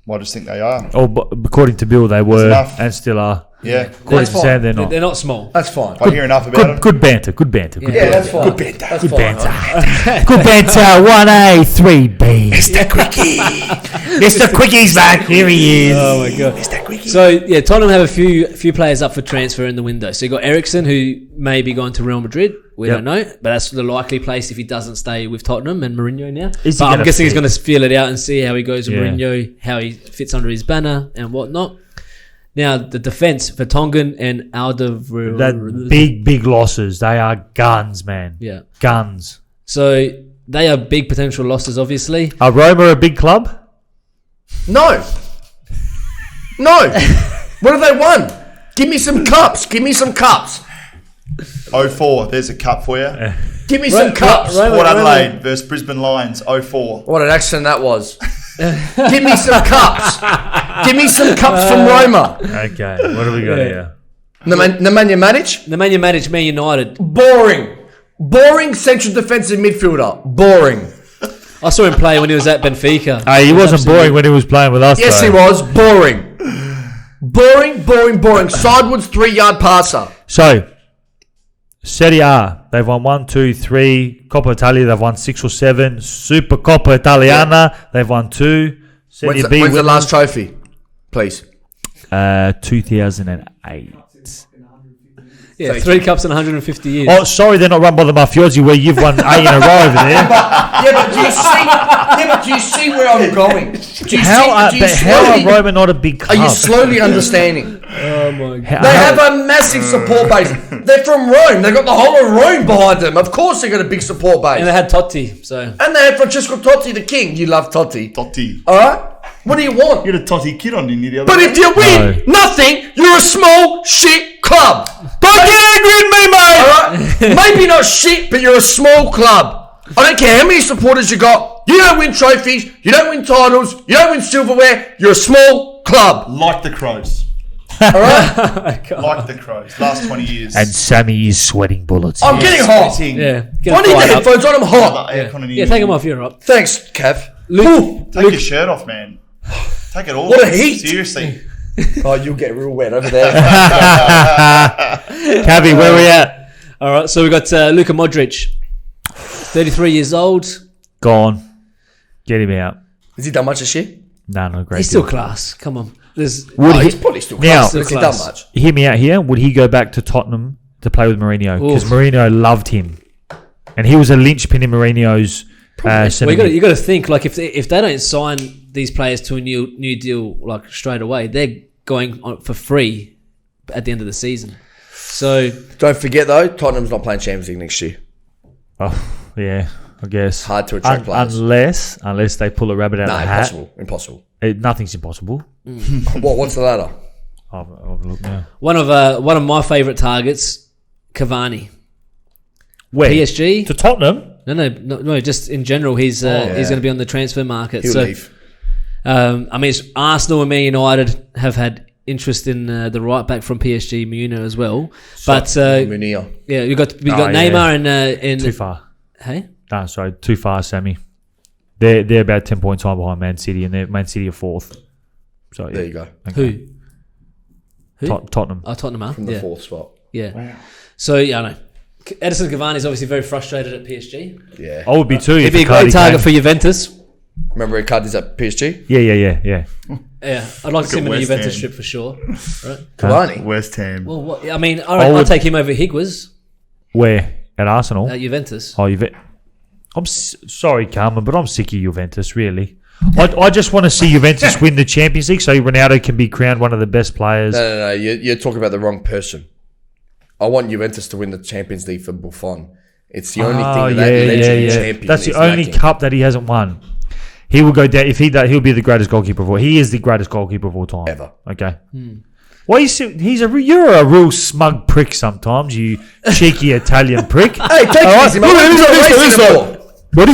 Well, I just think they are. Oh, but according to Bill, they were enough. and still are. Yeah. According That's to Sam, they're They're not. they're not small. That's fine. I hear enough about them. Good banter. Good banter. Good Yeah, banter. that's fine. Good banter. That's fine. banter. Good banter. 1A, 3B. Mr. Quickie. Mr. Quickie's back. Here he is. Oh my god! So yeah, Tottenham have a few players up for transfer in the window. So you got Eriksen, who may be going to Real Madrid. We Yep. don't know, but that's the likely place if he doesn't stay with Tottenham and Mourinho now. Is he But I'm gonna guessing he's fit? going to feel it out and see how he goes with Yeah. Mourinho, how he fits under his banner and whatnot. Now the defense for Tongan and Alderweireld. That big losses. They are guns, man. Yeah. Guns. So they are big potential losses, obviously. Are Roma a big club? No. No. What have they won? Give me some cups. Give me some cups. 04, there's a cup for you. Give me some cups. Port Adelaide versus Brisbane Lions, 04. What an accident that was. Give me some cups. Give me some cups from Roma. Okay. What do we got here? Nemanja Matic? The man you manage, Man United. Boring. Boring central defensive midfielder. Boring. I saw him play when he was at Benfica. He wasn't absolutely- boring when he was playing with us. Yes, though. he was. Boring. Boring. Sideways 3-yard passer. So, Serie A, they've won 1, 2, 3. Coppa Italia, they've won 6 or 7. Super Coppa Italiana, they've won 2. Serie B, When's the last trophy? Please. 2008. Yeah, 3 cups in 150 years. Oh, sorry, they're not run by the Mafiosi where you've won 8 in a row over there. But do you see where I'm going? Do you How are slowly- Roma not a big Are club? you slowly understanding? Oh my god. They have a massive support base. They're from Rome. They've got the whole of Rome behind them. Of course they've got a big support base. And they had Totti, so And they have Francesco Totti, the king. You love Totti. Totti. Alright? What do you want? You had a Totti kid on, didn't you, the other But day? if you win nothing, you're a small shit club. Don't get angry at me, mate! Alright? Maybe not shit, but you're a small club. I don't care how many supporters you got. You don't win trophies. You don't win titles. You don't win silverware. You're a small club. Like the Crows. Alright? Like the Crows. Last 20 years. And Sammy is sweating bullets. I'm getting hot. Sweating. yeah. I need the headphones on. I'm hot. The aircon in Yeah, here. take them off. You're right. Thanks, Kev. Take your shirt off, man. Take it all What a off. heat. Seriously. Oh, you'll get real wet over there. Cavi, where we at? All right, so we got Luka Modric, 33 years old. Gone. Get him out. Has he done much this year? No, not great. He's still class. Come on. There's Would He's he, probably still Now- class. Has he done Class. much? hear me out here. Would he go back to Tottenham to play with Mourinho? Because Oof. Mourinho loved him. And he was a linchpin in Mourinho's well, sentiment. you got to think like if they don't sign these players to a new deal like straight away, they're going on for free at the end of the season. So Don't forget though, Tottenham's not playing Champions League next year. Oh, yeah, I guess. Hard to attract players. Unless they pull a rabbit out No, of the hat. impossible. Nothing's impossible. What's the ladder? I'll look now. one of my favourite targets, Cavani, Where? PSG. To Tottenham? No, just in general, he's going to be on the transfer market. He'll so, leave. I mean, it's Arsenal and Man United have had interest in the right back from PSG, Mourinho as well. But Munir. yeah, we got yeah. Neymar and Too far. Hey, No, sorry, too far, Sammy. They're about 10 points high behind Man City, and Man City are 4th. So There you go. Okay. who? Tottenham. Oh, Tottenham are. From the Yeah, 4th spot. yeah. So yeah, I know. Edison Cavani is obviously very frustrated at PSG. Yeah. I would be too. He'd if be a Icardi great target came. for Juventus. Remember Icardi's at PSG? Yeah. Yeah, I'd like to see him in a West Juventus Ham. trip for sure. Right? Cavani. West Ham. Well, what, I mean, I'll take him over Higuain Where? At Arsenal? at Juventus. Oh, sorry, Carmen, but I'm sick of Juventus, really. I just want to see Juventus win the Champions League so Ronaldo can be crowned one of the best players. No. You're talking about the wrong person. I want Juventus to win the Champions League for Buffon. It's the only thing that legend champion That's the is only lacking. cup that he hasn't won. He will go down. If he does, he'll be the greatest goalkeeper of all. He is the greatest goalkeeper of all time. Ever. Okay. Well, you're a real smug prick sometimes, you cheeky Italian prick. Hey, take it easy, man. What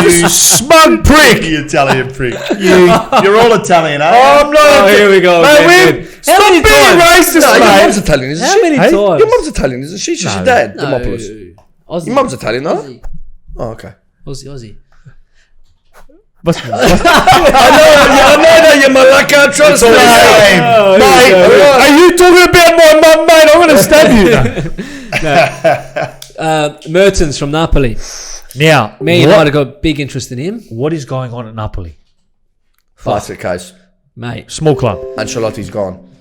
is you smug prick? You Italian prick. You're all Italian, eh? I'm not. Oh, here we go. Mate, stop being racist, No, your mum's mate. Italian, isn't How she? many Hey? times? Your mum's Italian, isn't she? She's your dad, Demopoulos. Aussie. Your mum's Italian, no? Aussie. Oh, okay. Aussie. I know that you're Malacca. Trust me. Mate, are you talking about my mum, mate? I'm going to stab you. Mertens from Napoli. Now, Man United got big interest in him, what is going on at Napoli? Basket case. mate. Small club. Ancelotti's gone.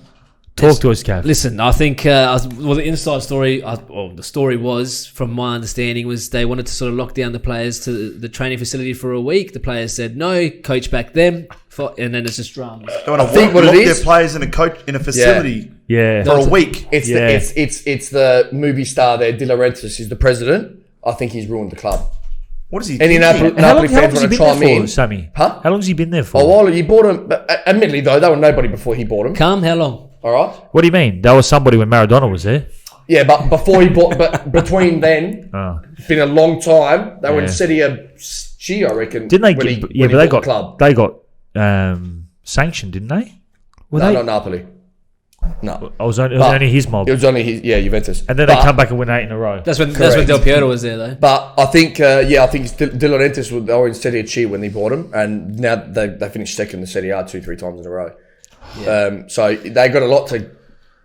Talk to us, Cav. Listen, I think the inside story, the story was, from my understanding, was they wanted to sort of lock down the players to the training facility for a week. The players said no, coach back them, and then it's just dramas. They want to think what it lock is- their players in a facility Yeah. for a week. It's Yeah. it's the movie star there, De Laurentiis, is the president. I think he's ruined the club. What is he Any thinking? Napoli how long fans has he want to been chime there for, in? Sammy? Huh? How long has he been there for? Oh, well, you bought him. But admittedly, though, they were nobody before he bought him. Calm, how long? All right. What do you mean? There was somebody when Maradona was there. Yeah, but before he bought, but between then, Oh. it's been a long time. They were in Yeah. Serie G, I reckon. Didn't they when get? he- Yeah, when but he they bought the got sanctioned, didn't they? Were No, they? not Napoli. No, It was only But- his mob. it was only his. Yeah, Juventus. And then But- they come back and win 8 in a row. That's when Correct. Del Piero was there, though. But I think, I think it's De Laurentiis they were in Serie C when they bought him, and now they finished second in the Serie A 2-3 times in a row. So they got a lot to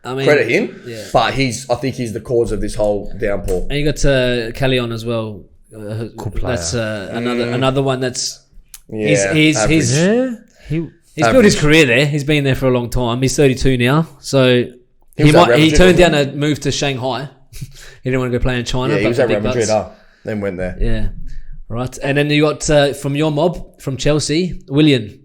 I mean, credit him, yeah. but I think he's the cause of this whole downpour. And you got Callion as well. player. That's another one that's Yeah, he's Yeah. he's built his career there. He's been there for a long time. He's 32 now, so He was at Real he Madrid, turned down wasn't a move to Shanghai. He didn't want to go play in China. Yeah, he but was the at Real big Madrid, bucks. then went there. Yeah, right. And then you got from your mob from Chelsea, Willian.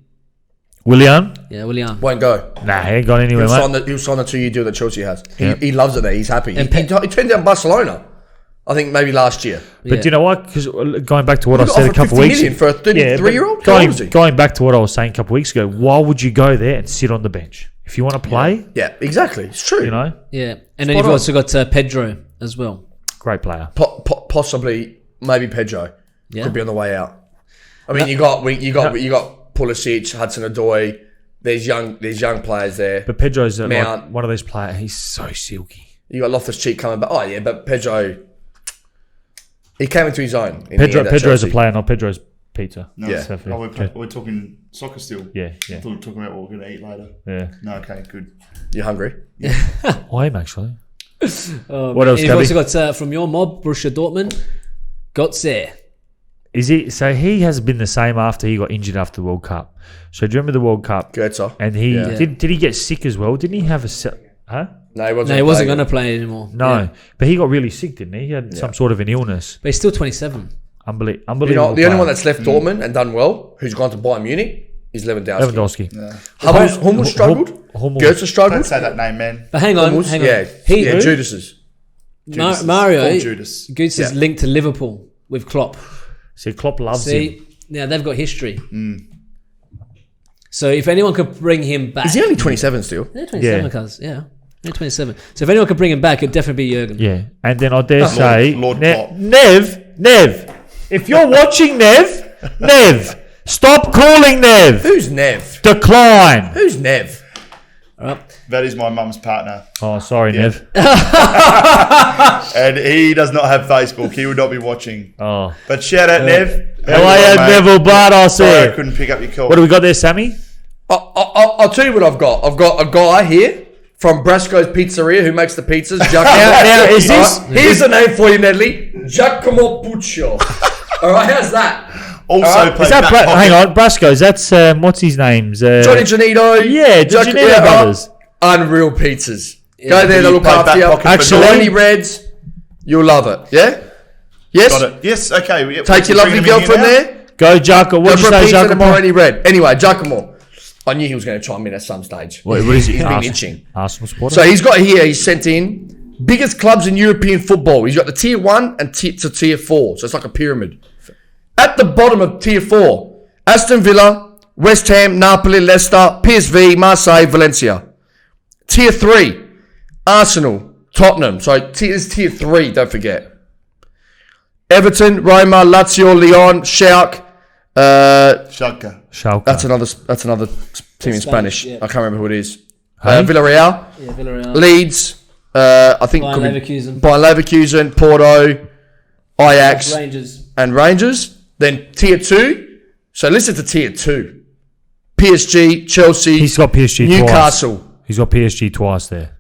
William? Yeah, Willian. Won't go. Nah, he ain't gone anywhere, mate. He'll sign the 2-year deal that Chelsea has. Yeah. He loves it there. He's happy. And He turned down Barcelona, I think maybe last year. But do you know what? Because going back to what I He got said a offered couple 50 weeks million for a 33-year-old? but How old is he? Going back to what I was saying a couple weeks ago, why would you go there and sit on the bench? If you want to play, Yeah, exactly. It's true. you know, Yeah, and then you've on. also got Pedro as well. great player. Possibly, maybe Pedro Yeah. could be on the way out. I mean, you got Pulisic, Hudson-Odoi. There's young players there. But Pedro's Mount. like one of those players. He's so silky. You got Loftus-Cheek coming back. Oh yeah, but Pedro, he came into his own. In the end at Pedro's Chelsea. a player, not Pedro's pizza. No, Yeah. So, we're talking soccer still. yeah, I yeah, thought we were talking about what we're going to eat later. yeah. No, okay, good. You hungry? I am actually. What What else, You've Gabby? also got from your mob, Borussia Dortmund, Götze. Is he? So he has been the same after he got injured after the World Cup. So do you remember the World Cup? Goetze. And he Yeah. did he get sick as well? Didn't he have a huh? No, he wasn't. No, he wasn't going to playing. play anymore. No, Yeah. but he got really sick, didn't he? He had some sort of an illness. But he's still 27. Unbelievable. You know, the only player. one that's left Dortmund and done well, who's gone to Bayern Munich, is Lewandowski. Lewandowski. Hummels struggled. Hummels. Goetze Don't struggled. say that name, man. But hang on, Hummels, hang on. yeah, He, yeah, Judas's. Judas. Mario, Called Judas. Götze is Yeah. linked to Liverpool with Klopp. See, Klopp loves him. See, now they've got history. So if anyone could bring him back, Is he only 27 still? they're 27, Yeah. cuz yeah, they're 27. So if anyone could bring him back, it'd definitely be Jurgen. Yeah, and then I dare say, Lord Klopp. Nev, if you're watching Nev, stop calling Nev. Who's Nev? Decline. Who's Nev? All right. That is my mum's partner. Oh, sorry, Yeah. Nev. And he does not have Facebook. He would not be watching. Oh, But shout out, Nev. how are you, Neville Blood? I Sorry, I see. couldn't pick up your call. What do we got there, Sammy? I'll tell you what I've got. I've got a guy here from Brasco's Pizzeria who makes the pizzas. Now, is this- Here's the name for you, Nedley. Giacomo Puccio. All right, how's that? Also Alright, played Is that back pocket. hang on, Brasco's? That's what's his name's? Johnny Janito. Yeah, the Janito brothers. Unreal pizzas. Go there, You they'll look play after back you. pocket for Actually- Dortmund. Tiny Reds, you'll love it. Yeah? Yes? Got it. Yes, okay. Take your lovely girlfriend there. Go, Giacomo. What did you say, Brickies and a Giacomo? Pironi red. Anyway, Giacomo. I knew he was going to chime in at some stage. What is he? He's been itching. Arsenal supporter. So he's got here, he's sent in biggest clubs in European football. He's got the tier 1 and tier 4. So it's like a pyramid. At the bottom of tier 4, Aston Villa, West Ham, Napoli, Leicester, PSV, Marseille, Valencia. Tier 3, Arsenal, Tottenham. So it's tier 3, don't forget. Everton, Roma, Lazio, Lyon, Schalke. Schalke. That's another team in Spanish. yeah. I can't remember who it is. Hey? Villarreal, Yeah, Villarreal. Leeds. I think Bayern Leverkusen. Bayern Leverkusen, Porto, Ajax, Rangers. and Rangers. Then tier 2. So listen to tier 2. PSG, Chelsea, He's got PSG Newcastle. twice. He's got PSG twice there.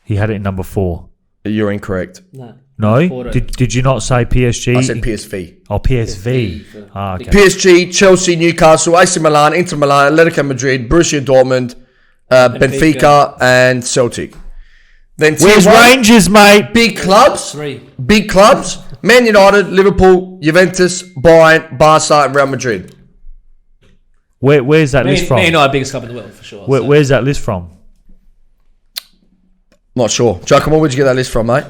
He had it in number 4. You're incorrect. No. No? Porto. Did you not say PSG? I said PSV. Oh, PSV. Ah, okay. PSG, Chelsea, Newcastle, AC Milan, Inter Milan, Atletico Madrid, Borussia Dortmund, Benfica, and Celtic. Then tier Where's 1, Rangers, mate? big clubs. 3. Big clubs. Man United, Liverpool, Juventus, Bayern, Barca, and Real Madrid. Where's that list from? Man United, biggest club in the world for sure. so. Where's that list from? Not sure. Giacomo, where'd you get that list from, mate?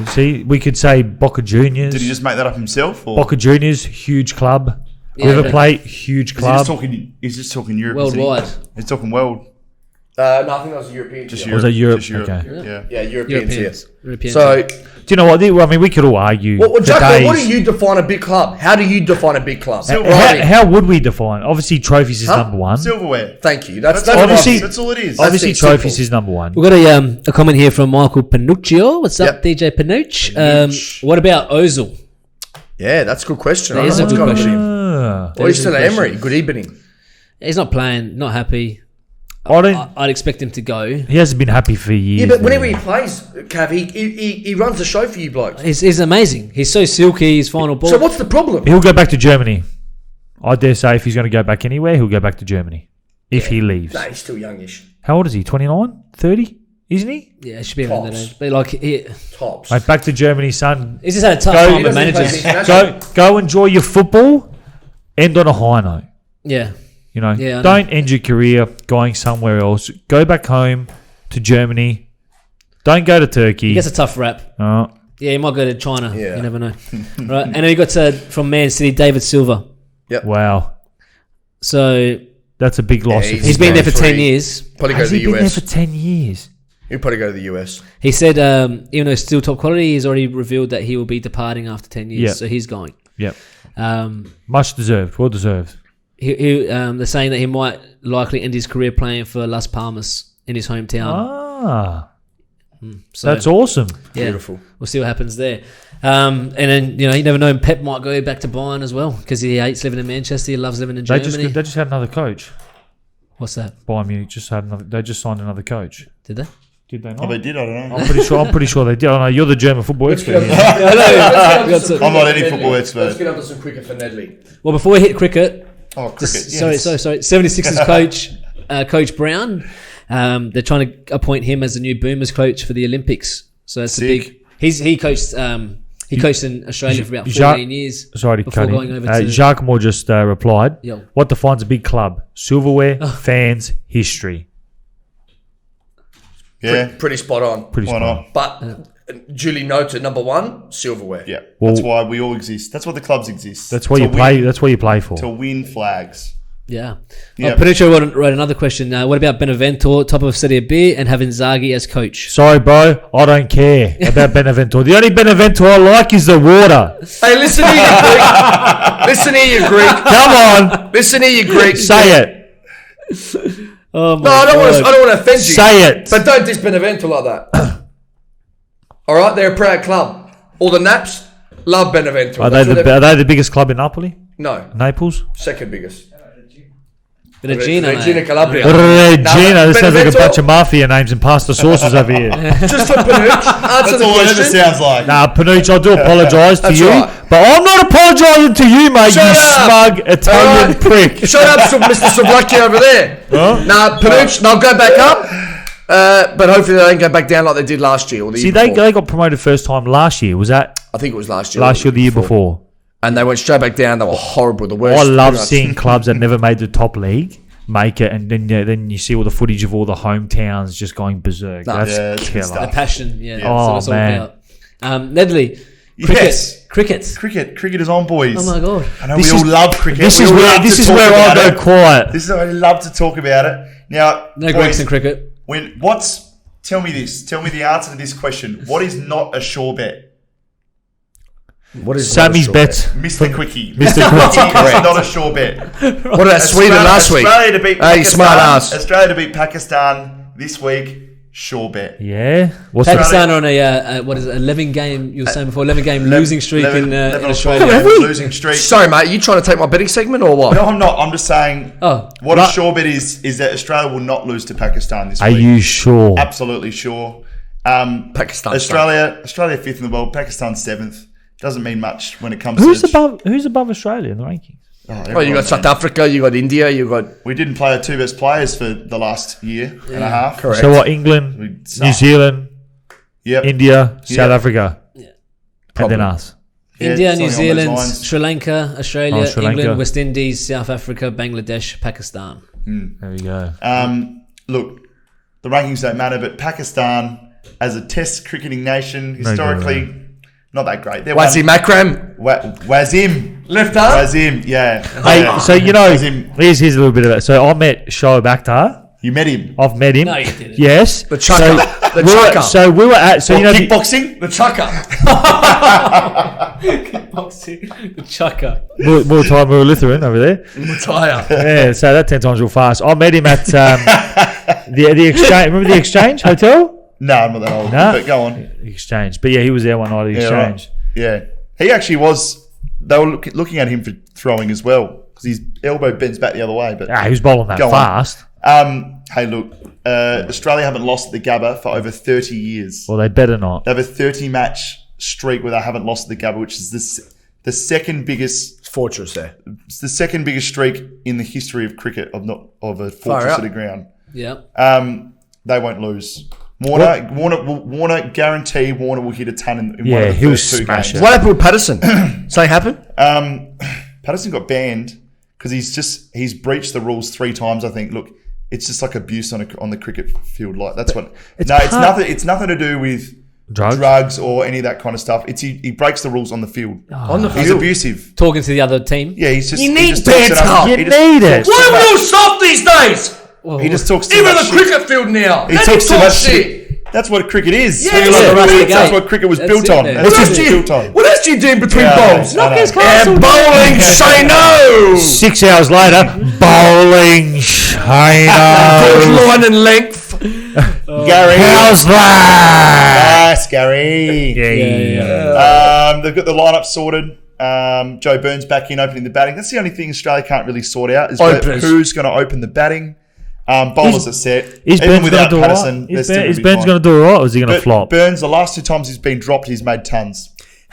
See, we could say Boca Juniors. Did he just make that up himself? Or Boca Juniors, huge club. Yeah, River but- Plate, huge is he club. just talking? He's just talking Europe. isn't he? Worldwide. He's talking world. No, I think that was European. Just tier. Europe. Was that Europe? Just Europe. Okay. Yeah. Yeah, European tier. Europeans. Europeans. So, Do you know what? I mean, we could all argue. well, for Giacomo, what days. do you define a big club? How do you define a big club? How would we define? Obviously, trophies is number one. Silverware. Thank you. That's Obviously- That's all it is. Obviously, That's trophies simple. is number one. We've got a comment here from Michael Panuccio. What's up, Yep. DJ Panucci? Panucci. What about Ozil? Yeah, that's a good question. That is a good question. Ah. Or he's still That at is a good Emery. Good evening. He's not playing, not happy. I don't. I'd expect him to go. He hasn't been happy for years. Yeah, but whenever now. he plays, Cav, he runs the show for you blokes. He's amazing. He's so silky. His final ball. So what's the problem? He'll go back to Germany. I dare say if he's going to go back anywhere, he'll go back to Germany. If he leaves. Nah, he's still youngish. How old is he? 29? 30? Isn't he? Yeah, it should be around that Tops. age. But like, he's Tops. Right, back to Germany, son. just had a tough Go- time He with doesn't play managers. international. Go enjoy your football. End on a high note. Yeah. You know, Yeah, I know. don't end your career going somewhere else. Go back home to Germany. Don't go to Turkey. He gets a tough rap. Oh, Yeah, he might go to China. Yeah. You never know. Right. And then you got from Man City, David Silva. wow. So That's a big loss. Yeah, if he's been there for 10 23. years. Probably go Has to he the been there US. for 10 years? He'll probably go to the US. He said, even though it's still top quality, he's already revealed that he will be departing after 10 years. Yeah. So he's going. Yep. Um, Much deserved. Well deserved. they're saying that he might likely end his career playing for Las Palmas in his hometown. Ah, So that's awesome. yeah, Beautiful. we'll see what happens there. And then you never know. Pep might go back to Bayern as well because he hates living in Manchester. He loves living in They Germany. just had another coach. What's that? Bayern Munich just had another. They just signed another coach. Did they? Did they Oh, not? they did. I don't know. I'm pretty sure they did. I know you're the German football expert. Here. I'm not any football expert. Let's get on to some cricket for Nedley. Well, before we hit cricket, Oh, cricket. just, Yes. sorry. 76ers coach, Coach Brown. They're trying to appoint him as the new Boomers coach for the Olympics. So that's a Sick. big. He coached. He coached in Australia for about Jacques- 14 years. Sorry to Before cut going in. over to- Jacques Moore just replied. Yo. What defines a big club? Silverware, fans, history. Yeah. Pretty spot on. Pretty Why spot on. not? But duly noted, number one, silverware. Yeah. Well- That's why we all exist. That's why the clubs exist. That's what To you play. win- That's what you play for. To win flags. Yeah. Yeah. Panuccio wrote another question. What about Benevento, top of Serie B, and having Zaghi as coach? Sorry, bro. I don't care about Benevento. The only Benevento I like is the water. Hey, listen here, you Greek. Listen here, you Greek. Come on, Listen here, you Greek. say it. Oh my No, I don't want to offend you. Say it. But don't diss Benevento like that. All right, they're a proud club. All the Naps love Benevento. Are they the biggest club in Napoli? No, Naples? second biggest. Regina. Regina Calabria. Regina. This sounds like a Benevento- bunch of mafia names and pasta sauces over here. Just for Panucci, answer That's the all it ever question. sounds like. Nah, Panucci, I do apologise to That's you, right. but I'm not apologising to you, mate. Shut you up. smug Italian All right. prick. Shut up, Mr. Savlaki over there. Huh? Nah, Panucci, they'll go back up. But hopefully they don't go back down like they did last year or the See, year they before. got promoted first time last year. Was that I think it was last year. last year or the year before? and they went straight back down. They were horrible. The worst. I love pretty much. seeing clubs that never made the top league make it, and then you see all the footage of all the hometowns just going berserk. No. That's Yeah, it's good killer. stuff. The passion, yeah. Oh, that's what man. it's all about. Nedley, cricket. Yes. Cricket. Cricket is on, boys. Oh my god. I know This we is- all love cricket. This We is all where love to talk I about go it. quiet. This is I love to talk about it. Now, No boys, Greeks in cricket. Tell me this. Tell me the answer to this question. What is not a sure bet? What is Sammy's bets. Mr. Quickie. Mr. Quickie Quickie. is not a sure bet. What about Sweden last week? Australia to beat Hey, Pakistan. smart ass. Australia to beat Pakistan this week. Sure bet. Yeah. What's that? Pakistan are on a what is it? 11 game. You were saying before 11 game losing streak in 11 Australia. games losing streak. Sorry, mate. Are you trying to take my betting segment or what? No, I'm not. I'm just saying. Oh, What a sure bet is that Australia will not lose to Pakistan this Are week. you sure? Absolutely sure. Pakistan. Australia 5th in the world. Pakistan 7th. Doesn't mean much when it comes Who's to above Australia in the rankings? Oh, you got South Africa. You got India. You got We didn't play our two best players for the last year and a half. correct. So what? England, We New suck. Zealand, Yep. India, Yeah. South Africa, and Probably. then us. Yeah, India, New something on those Zealand, lines. Sri Lanka, Australia, Sri Lanka. England, West Indies, South Africa, Bangladesh, Pakistan. There we go. Look, the rankings don't matter, but Pakistan, as a Test cricketing nation, historically, not that great. They're Wazim Akram. Wazim. Left arm. Wazim, yeah. Hey, Yeah. so you know, Wazim. here's a little bit of it. So I met Shoaib Akhtar. You met him. I've met him. No, you didn't. Yes. The chucker. The we were, chucker. so we were at. So Or you know, kickboxing? The chucker. Boxing, the chucker. more time we were Lutheran over there. Retire. Yeah, so that 10 times real fast. I met him at the exchange. Remember the Exchange Hotel? No, I'm not that old. No. But go on. The Exchange. But yeah, he was there one night at the Yeah, right. Exchange. Yeah. He actually was. They were looking at him for throwing as well because his elbow bends back the other way. But Ah, he was bowling that Go on. fast. hey, look, Australia haven't lost at the Gabba for over 30 years. Well, they better not. They have a 30-match streak where they haven't lost at the Gabba, which is the second biggest. Fortress there. It's the second biggest streak in the history of cricket of a fortress out. of the ground. Yeah. They won't lose. Warner guarantee Warner will hit a ton in one Yeah, of the he'll first two smash games. it. What happened with Patterson? Something happened? Patterson got banned because he's breached the rules 3 times. I think. Look, it's just like abuse on the cricket field. Like that's what. It's nothing. It's nothing to do with drugs or any of that kind of stuff. It's he breaks the rules on the field. On the He's field. abusive. Talking to the other team. Yeah, he's just. You he need just talks it banter. up. You He just- need it. Why are we all soft these days? He just talks too Even much the shit. cricket field now. He Let talks me too talk much shit. shit. That's what cricket is. Yeah, That's what cricket was That's built it, on. man. That's What what else it do was you, built on. what else do you do in between Yeah, bowls? I know. And bowling, say no. 6 hours later, bowling China. Line and length. Gary. How's that? Nice, Gary. Yeah. They've got the lineup sorted. Joe Burns back in opening the batting. That's the only thing Australia can't really sort out is Openers. who's going to open the batting. Bowlers are set. Is Even Burns going without to do Patterson, alright? they're Is still gonna Burns be going fine. to do alright, or is he going to But flop? Burns, the last 2 times he's been dropped, he's made tons.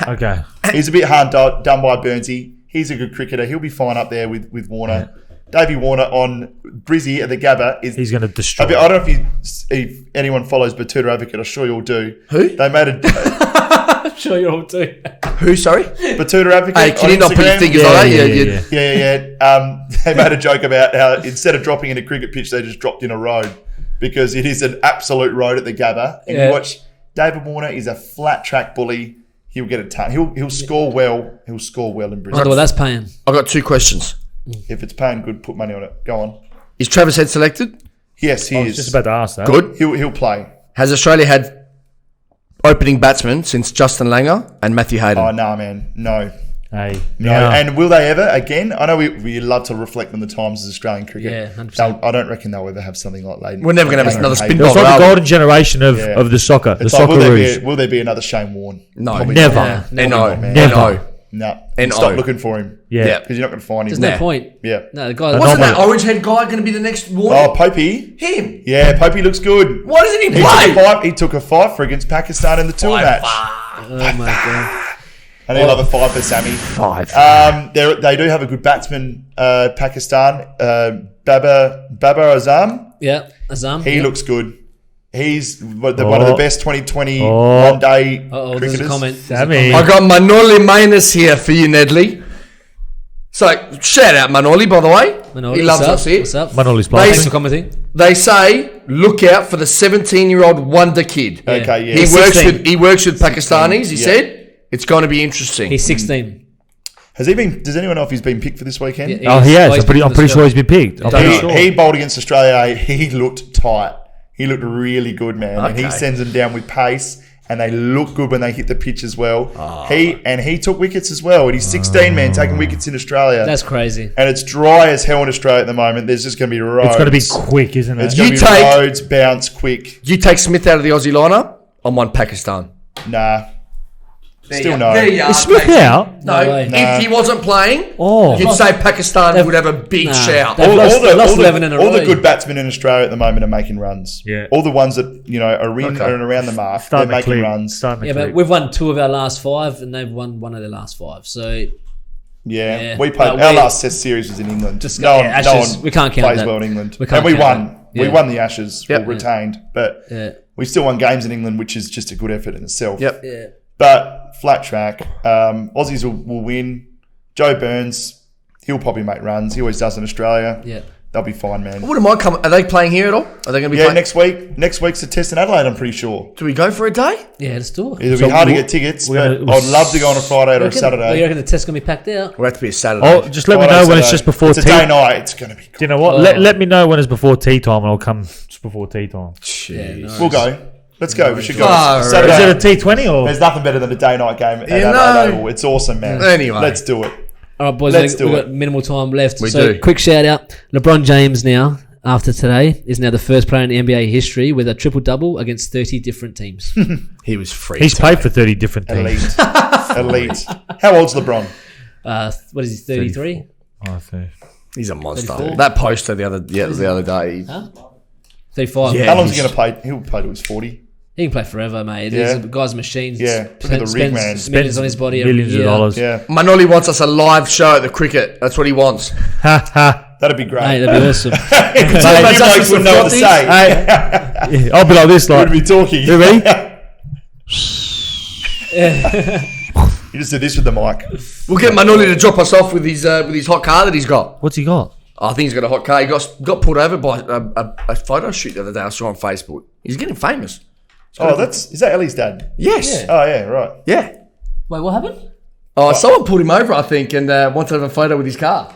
Okay. He's a bit hard done by Burnsy. He's a good cricketer. He'll be fine up there with Warner. Davey Warner on Brizzy at the Gabba is. He's going to destroy. I don't know if anyone follows Batuta Advocate. I'm sure you all do. Who? They made a I'm sure you all do. Who, sorry? Batuta Advocate. Hey, can on you not put your Instagram. fingers on that? Yeah. They made a joke about how instead of dropping in a cricket pitch, they just dropped in a road because it is an absolute road at the Gabba. And Yeah. you watch David Warner is a flat track bully. He'll get a ton. He'll score well. He'll score well in I Brisbane. wonder what that's paying. I've got 2 questions. If it's paying good, put money on it. Go on. Is Travis Head selected? Yes, he I is. was just about to ask that. Good. He'll play. Has Australia had opening batsmen since Justin Langer and Matthew Hayden? Oh no, man, no. Hey. No, now- and will they ever again? I know we love to reflect on the times of Australian cricket. Yeah, 100%. I don't reckon they'll ever have something like Leighton. We're never gonna have another spin It was Well, like the well, golden generation of Yeah. the soccer. The It's like, Socceroos. will there be another Shane Warne? No. Probably Never. not. Yeah. N-O. man. Never. N-O. No. N-O. Stop looking for him. Yeah. Yeah. Because you're not going to find him. There's Nah. no point. Yeah. No, the guy. Wasn't Wasn't that orange head guy going to be the next Warner? Oh, Popey. Him. Yeah, Popey looks good. Why doesn't he He play? took a five for against Pakistan in the tour match. Oh my god. I need another 5 for Sammy. 5. They do have a good batsman, Pakistan. Babar Azam. Yeah, Azam. He yeah. looks good. He's one of the best 2020 Oh. one-day Uh-oh, there's cricketers. a comment. There's a Sammy. comment. I got Manoli Minus here for you, Nedley. So, shout out Manoli, by the way. Manoli, He loves us here. What's up? Manoli's They- playing. Thanks for commenting. They say, look out for the 17-year-old wonder kid. Okay, yeah. He He's works 16. with Pakistanis. He yeah. said it's going to be interesting. He's 16. Has he been? Does anyone know if he's been picked for this weekend? Yeah, Oh, he has. always I'm pretty picked sure he's been picked. I'm Don't pretty know. sure. He bowled against Australia. He looked tight. He looked really good, man. And he Okay. sends them down with pace, and they look good when they hit the pitch as well. He took wickets as well, and he's 16, man, taking wickets in Australia. That's crazy. And it's dry as hell in Australia at the moment. There's just going to be roads. It's going to be quick, isn't It's it? going You to be take- roads, bounce quick. You take Smith out of the Aussie lineup, I'm on Pakistan. Nah. Still no. There you are, Is Smith mate. out? No, No way. if he wasn't playing, Oh. you'd say Pakistan They've- would have a big Nah. shout. They've lost 11 in a all row. the good batsmen in Australia at the moment are making runs. Yeah. All the ones that are in Okay. and around the mark, Starting they're to making click. runs. Starting to Yeah, but click. we've won 2 of our last 5, and they've won 1 of their last 5. So Yeah, Yeah. we played. But our we- last Test series was in England. Just- no, yeah, no Ashes, one we can't count plays that. well in England, We can't and we count won. that. We Yeah. won the Ashes. Yep. We retained, but yeah, we still won games in England, which is just a good effort in itself. Yep. yeah. But flat track, Aussies will win. Joe Burns, he'll probably make runs. He always does in Australia. Yeah. They'll be fine, man. Wouldn't mind coming. Are they playing here at all? Are they going to be Yeah, playing? next week. Next week's a test in Adelaide, I'm pretty sure. Do we go for a day? Yeah, let's do it. It'll So be hard to we'll- get tickets, we're but gonna- I'd love to go on a Friday or a Well, you Saturday. reckon the test's going to be packed out? We'll have to be a Saturday. Oh, just let me Friday, know when it's Saturday. just before It's a tea. day night. It's going to be Do cool. you know what? Oh. Let me know when it's before tea time, and I'll come just before tea time. Yeah, no We'll worries. go. Let's go. We should go. Far Saturday. Is it a T20 or? There's nothing better than a day night game at You Adelaide know. Oval. It's awesome, man. Anyway. Let's do it. All right, boys, Let's we've do got it. minimal time left. We So, do. quick shout out. LeBron James now, after today, is now the first player in NBA history with a triple-double against 30 different teams. He was free. He's played for 30 different teams. Elite. Elite. How old's LeBron? What is he, 33? Oh, I see. He's a monster. 34. That poster the other day. 35. Yeah. How long's he he's- going to play? He'll play till he's 40. He can play forever, mate. Yeah. These guys are machines. Yeah. Look at the rig, man. Spends millions on his body every Millions year. of dollars. Yeah. Manoli wants us a live show at the cricket. That's what he wants. Ha ha. That'd be great. Mate, that'd be awesome. You that's blokes just wouldn't the know what to floppies. say. Hey, yeah, I'll be like this, like. We'd be talking. You ready? You just did this with the mic. We'll get Manoli to drop us off with his hot car that he's got. What's he got? I think he's got a hot car. He got pulled over by a photo shoot the other day I saw on Facebook. He's getting famous. Oh, is that Ellie's dad? Yes. Oh, yeah, right. Yeah. Wait, what happened? Oh, someone pulled him over, I think, and wanted to have a photo with his car.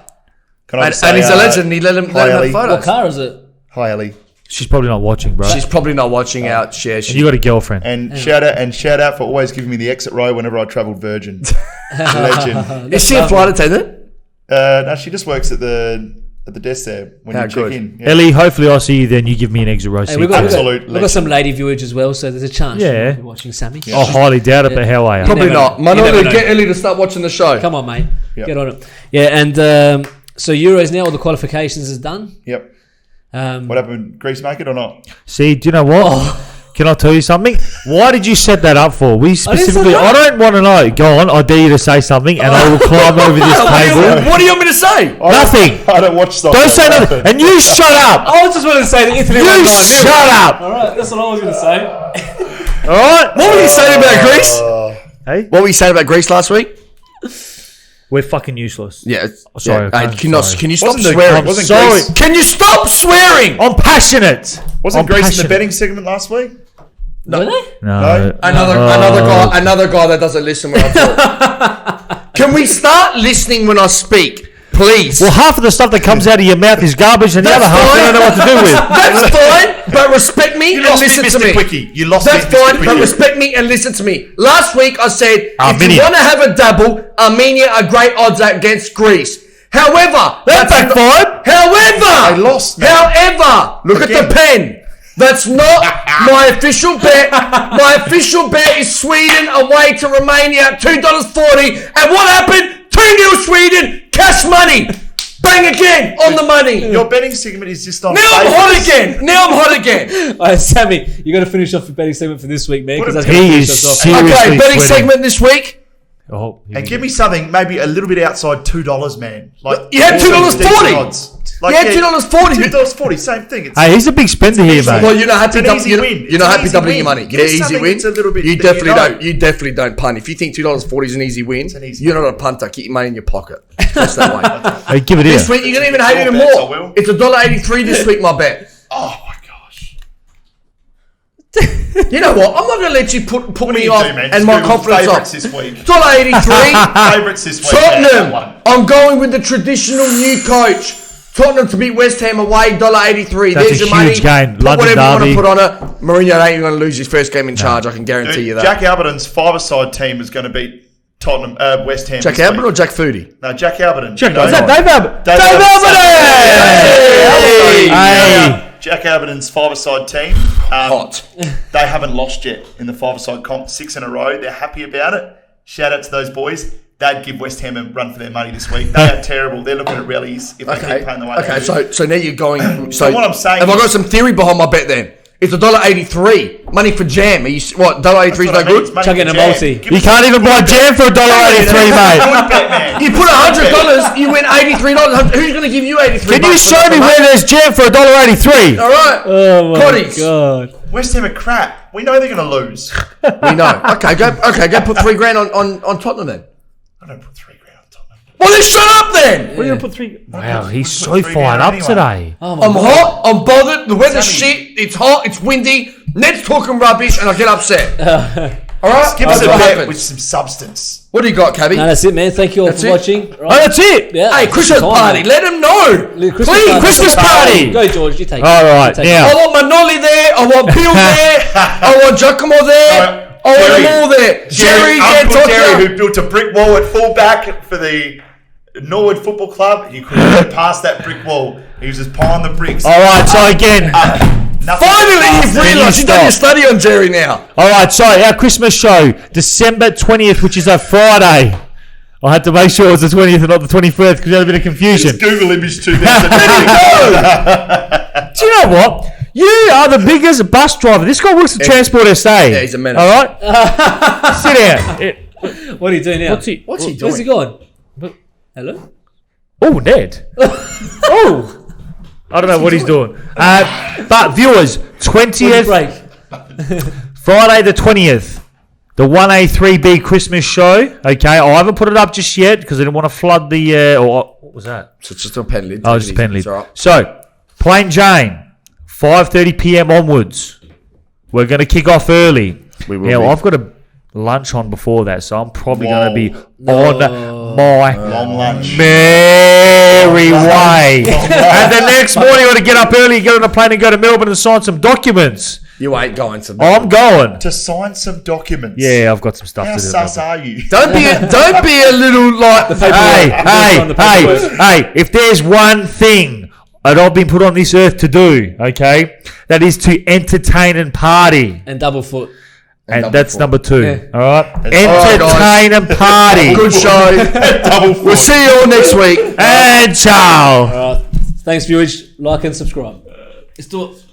Can I And, just say, and he's a legend. He let him hi, have Ellie. photos. What car is it? Hi, Ellie. She's probably not watching, bro. She's probably not watching out. Share. And you got a girlfriend. And shout out for always giving me the exit row whenever I travelled Virgin. Legend. Is she a flight attendant? No, she just works at the desk there when How you check good. in. Yeah. Ellie, hopefully I see you then. You give me an exit row Hey, seat. we've got, Absolute we've got some lady viewers as well, so there's a chance Yeah. you'll be watching Sammy. I highly doubt it, but how are you? Probably never not. know. You never Manoli, know. get Ellie to start watching the show. Come on, mate. Yep. Get on it. Yeah, and so Euros now, all the qualifications is done. Yep. Um, What happened? Greece make it or not? See, do you know what? Can I tell you something? Why did you set that up for? We specifically, that. I don't want to know. Go on, I dare you to say something, and I will climb over this table. What do you want me to say? Nothing. I don't watch soccer. Don't say nothing. And you shut up. I was just going to say that Italy You shut up. All right, that's what I was going to say. All right. What were you saying about Greece? Hey, What were you saying about Greece last week? we're fucking useless. Yeah. Sorry, yeah. I Hey, can't- can you stop Wasn't the- swearing? wasn't Sorry. Greece- Can you stop swearing? I'm passionate. Wasn't I'm Greece in passionate. the betting segment last week? Were they? No. Another guy that doesn't listen when I talk. Can we start listening when I speak, please? Well, half of the stuff that comes out of your mouth is garbage, and the That's other half you fine. don't know what to do with. That's fine, but respect me and listen to me. Quickie. You lost That's me, fine, Mr. but Quickie. respect me and listen to me. Last week I said, if you Armenia. want to have a double, Armenia are great odds against Greece. However, That backfired. However, They lost, man. However, look at Again. the pen. That's not my official bet. My official bet is Sweden away to Romania at $2.40. And what happened? 2-0 Sweden. Cash money. Bang again on the money. Your betting segment is just on Now I'm favourites. hot again. Now I'm hot again. All right, Sammy, you got to finish off your betting segment for this week, man, because that's He going to finish is us off. serious. Okay, Seriously betting sweating. segment this week. Oh, And give me something maybe a little bit outside $2, man. Like You had all those $2.40. decent odds. Like, Yeah, $2.40. $2.40, same thing. It's, Hey, he's a big spender here, easy. mate. Well, you're not happy. It's an easy win. You're It's not an happy easy doubling win. your money. Give Yeah, me easy something win. that's a little bit You that definitely you know. don't. You definitely don't punt. If you think $2.40 is an easy win, an easy you're not a punter. Keep your money in your pocket. Just that way. Hey, give it here. This week you're gonna even hate it even Your bets, I more. will. It's $1.83 this week. My bet. Oh my gosh. You know what? I'm not gonna let you put What do me you off do, man? and Just my Google confidence favourites off. this week. $1.83. Favourites this week. Yeah, that Tottenham. one. I'm going with the traditional new coach. Tottenham to beat West Ham away, $1.83. That's There's a your money. huge game. Put London whatever you want derby. to put on it. Mourinho ain't even going to lose his first game in charge. I can guarantee you that. Jack Alberton's five-a-side team is going to beat Tottenham, West Ham. Jack this Alberton or week. Jack Foodie? No, Jack Alberton. Is that Dave Albert? Dave Dave Alberton. Albert! Hey! Jack Alberton's five-a-side team. Hot. They haven't lost yet in the five-a-side comp, 6 in a row. They're happy about it. Shout out to those boys. They'd give West Ham a run for their money this week. They are terrible. They're looking at rallies if they keep playing the way they do. So now you're going. So what I'm saying have I is- got some theory behind my bet then? It's $1.83. Money for jam. Are you what? $1.83 is no good. Chuck in a multi. You can't even buy jam for $1.83, mate. You put $100, you win $83. Who's going to give you $83? Can you show me where there's jam for $1.83? All right. Oh my Cotties. god. West Ham are crap. We know they're going to lose. We know. Okay, go put $3,000 on Tottenham then. I don't put $3,000 on Tottenham. Well, then shut up then. We're gonna put 3. Wow, he's so Put 3 fired down up anyway. today. Oh my I'm god. hot. I'm bothered. The weather's Sammy. shit. It's hot. It's windy. Ned's talking rubbish, and I get upset. All right. Give us a That's what bet happens. with some substance. What do you got, Cabby? No, that's it, man. Thank you all That's for it? watching. Oh, that's it. Yeah. Hey, Christmas Time, party. man. Let them know. Christmas Please, party. Christmas party. Go, George. You take it. All right, You take now. I want Manoli there. I want Bill there. I want Giacomo there. I want them all there. Jerry, Uncle Jerry, Jerry, who built a brick wall at fullback for the Norwood Football Club. You couldn't get past that brick wall. He was just piling the bricks. All right, so again. Nothing Finally, past you've that. realised you've done your study on Jerry now. All right, so our Christmas show, December 20th, which is a Friday. I had to make sure it was the 20th and not the 21st because there had a bit of confusion. Google image 2000. Do you know what? You are the biggest bus driver. This guy works for Transport SA. Yeah, he's a menace. All right? Sit down. What are you doing now? What's he doing? Where's he going? Hello? Oh, Ned. Oh. I don't know what he's doing. But viewers, 20th, Break. Friday the 20th, the 1A3B Christmas show. Okay, I haven't put it up just yet because I didn't want to flood the... or what was that? So it's just a pen lid. Oh, just a pen lid. It's all right. So, Plain Jane, 5:30 p.m. onwards. We're going to kick off early. We will Now, be. I've got a lunch on before that, so I'm probably going to be Whoa. on my Long lunch. merry way. And the next morning, I want to get up early, get on a plane and go to Melbourne and sign some documents. You ain't going to. I'm going. To sign some documents. Yeah, I've got some stuff How to do. sus are you? Don't be a little like. Hey, if there's one thing that I've been put on this earth to do, okay, that is to entertain and party. And double foot. And double that's foot. number 2. Yeah. All right? All right, Entertain and party. Good show. Double We'll foot. see you all next week. And ciao. All right. Thanks, viewers. Like and subscribe. Let's do it.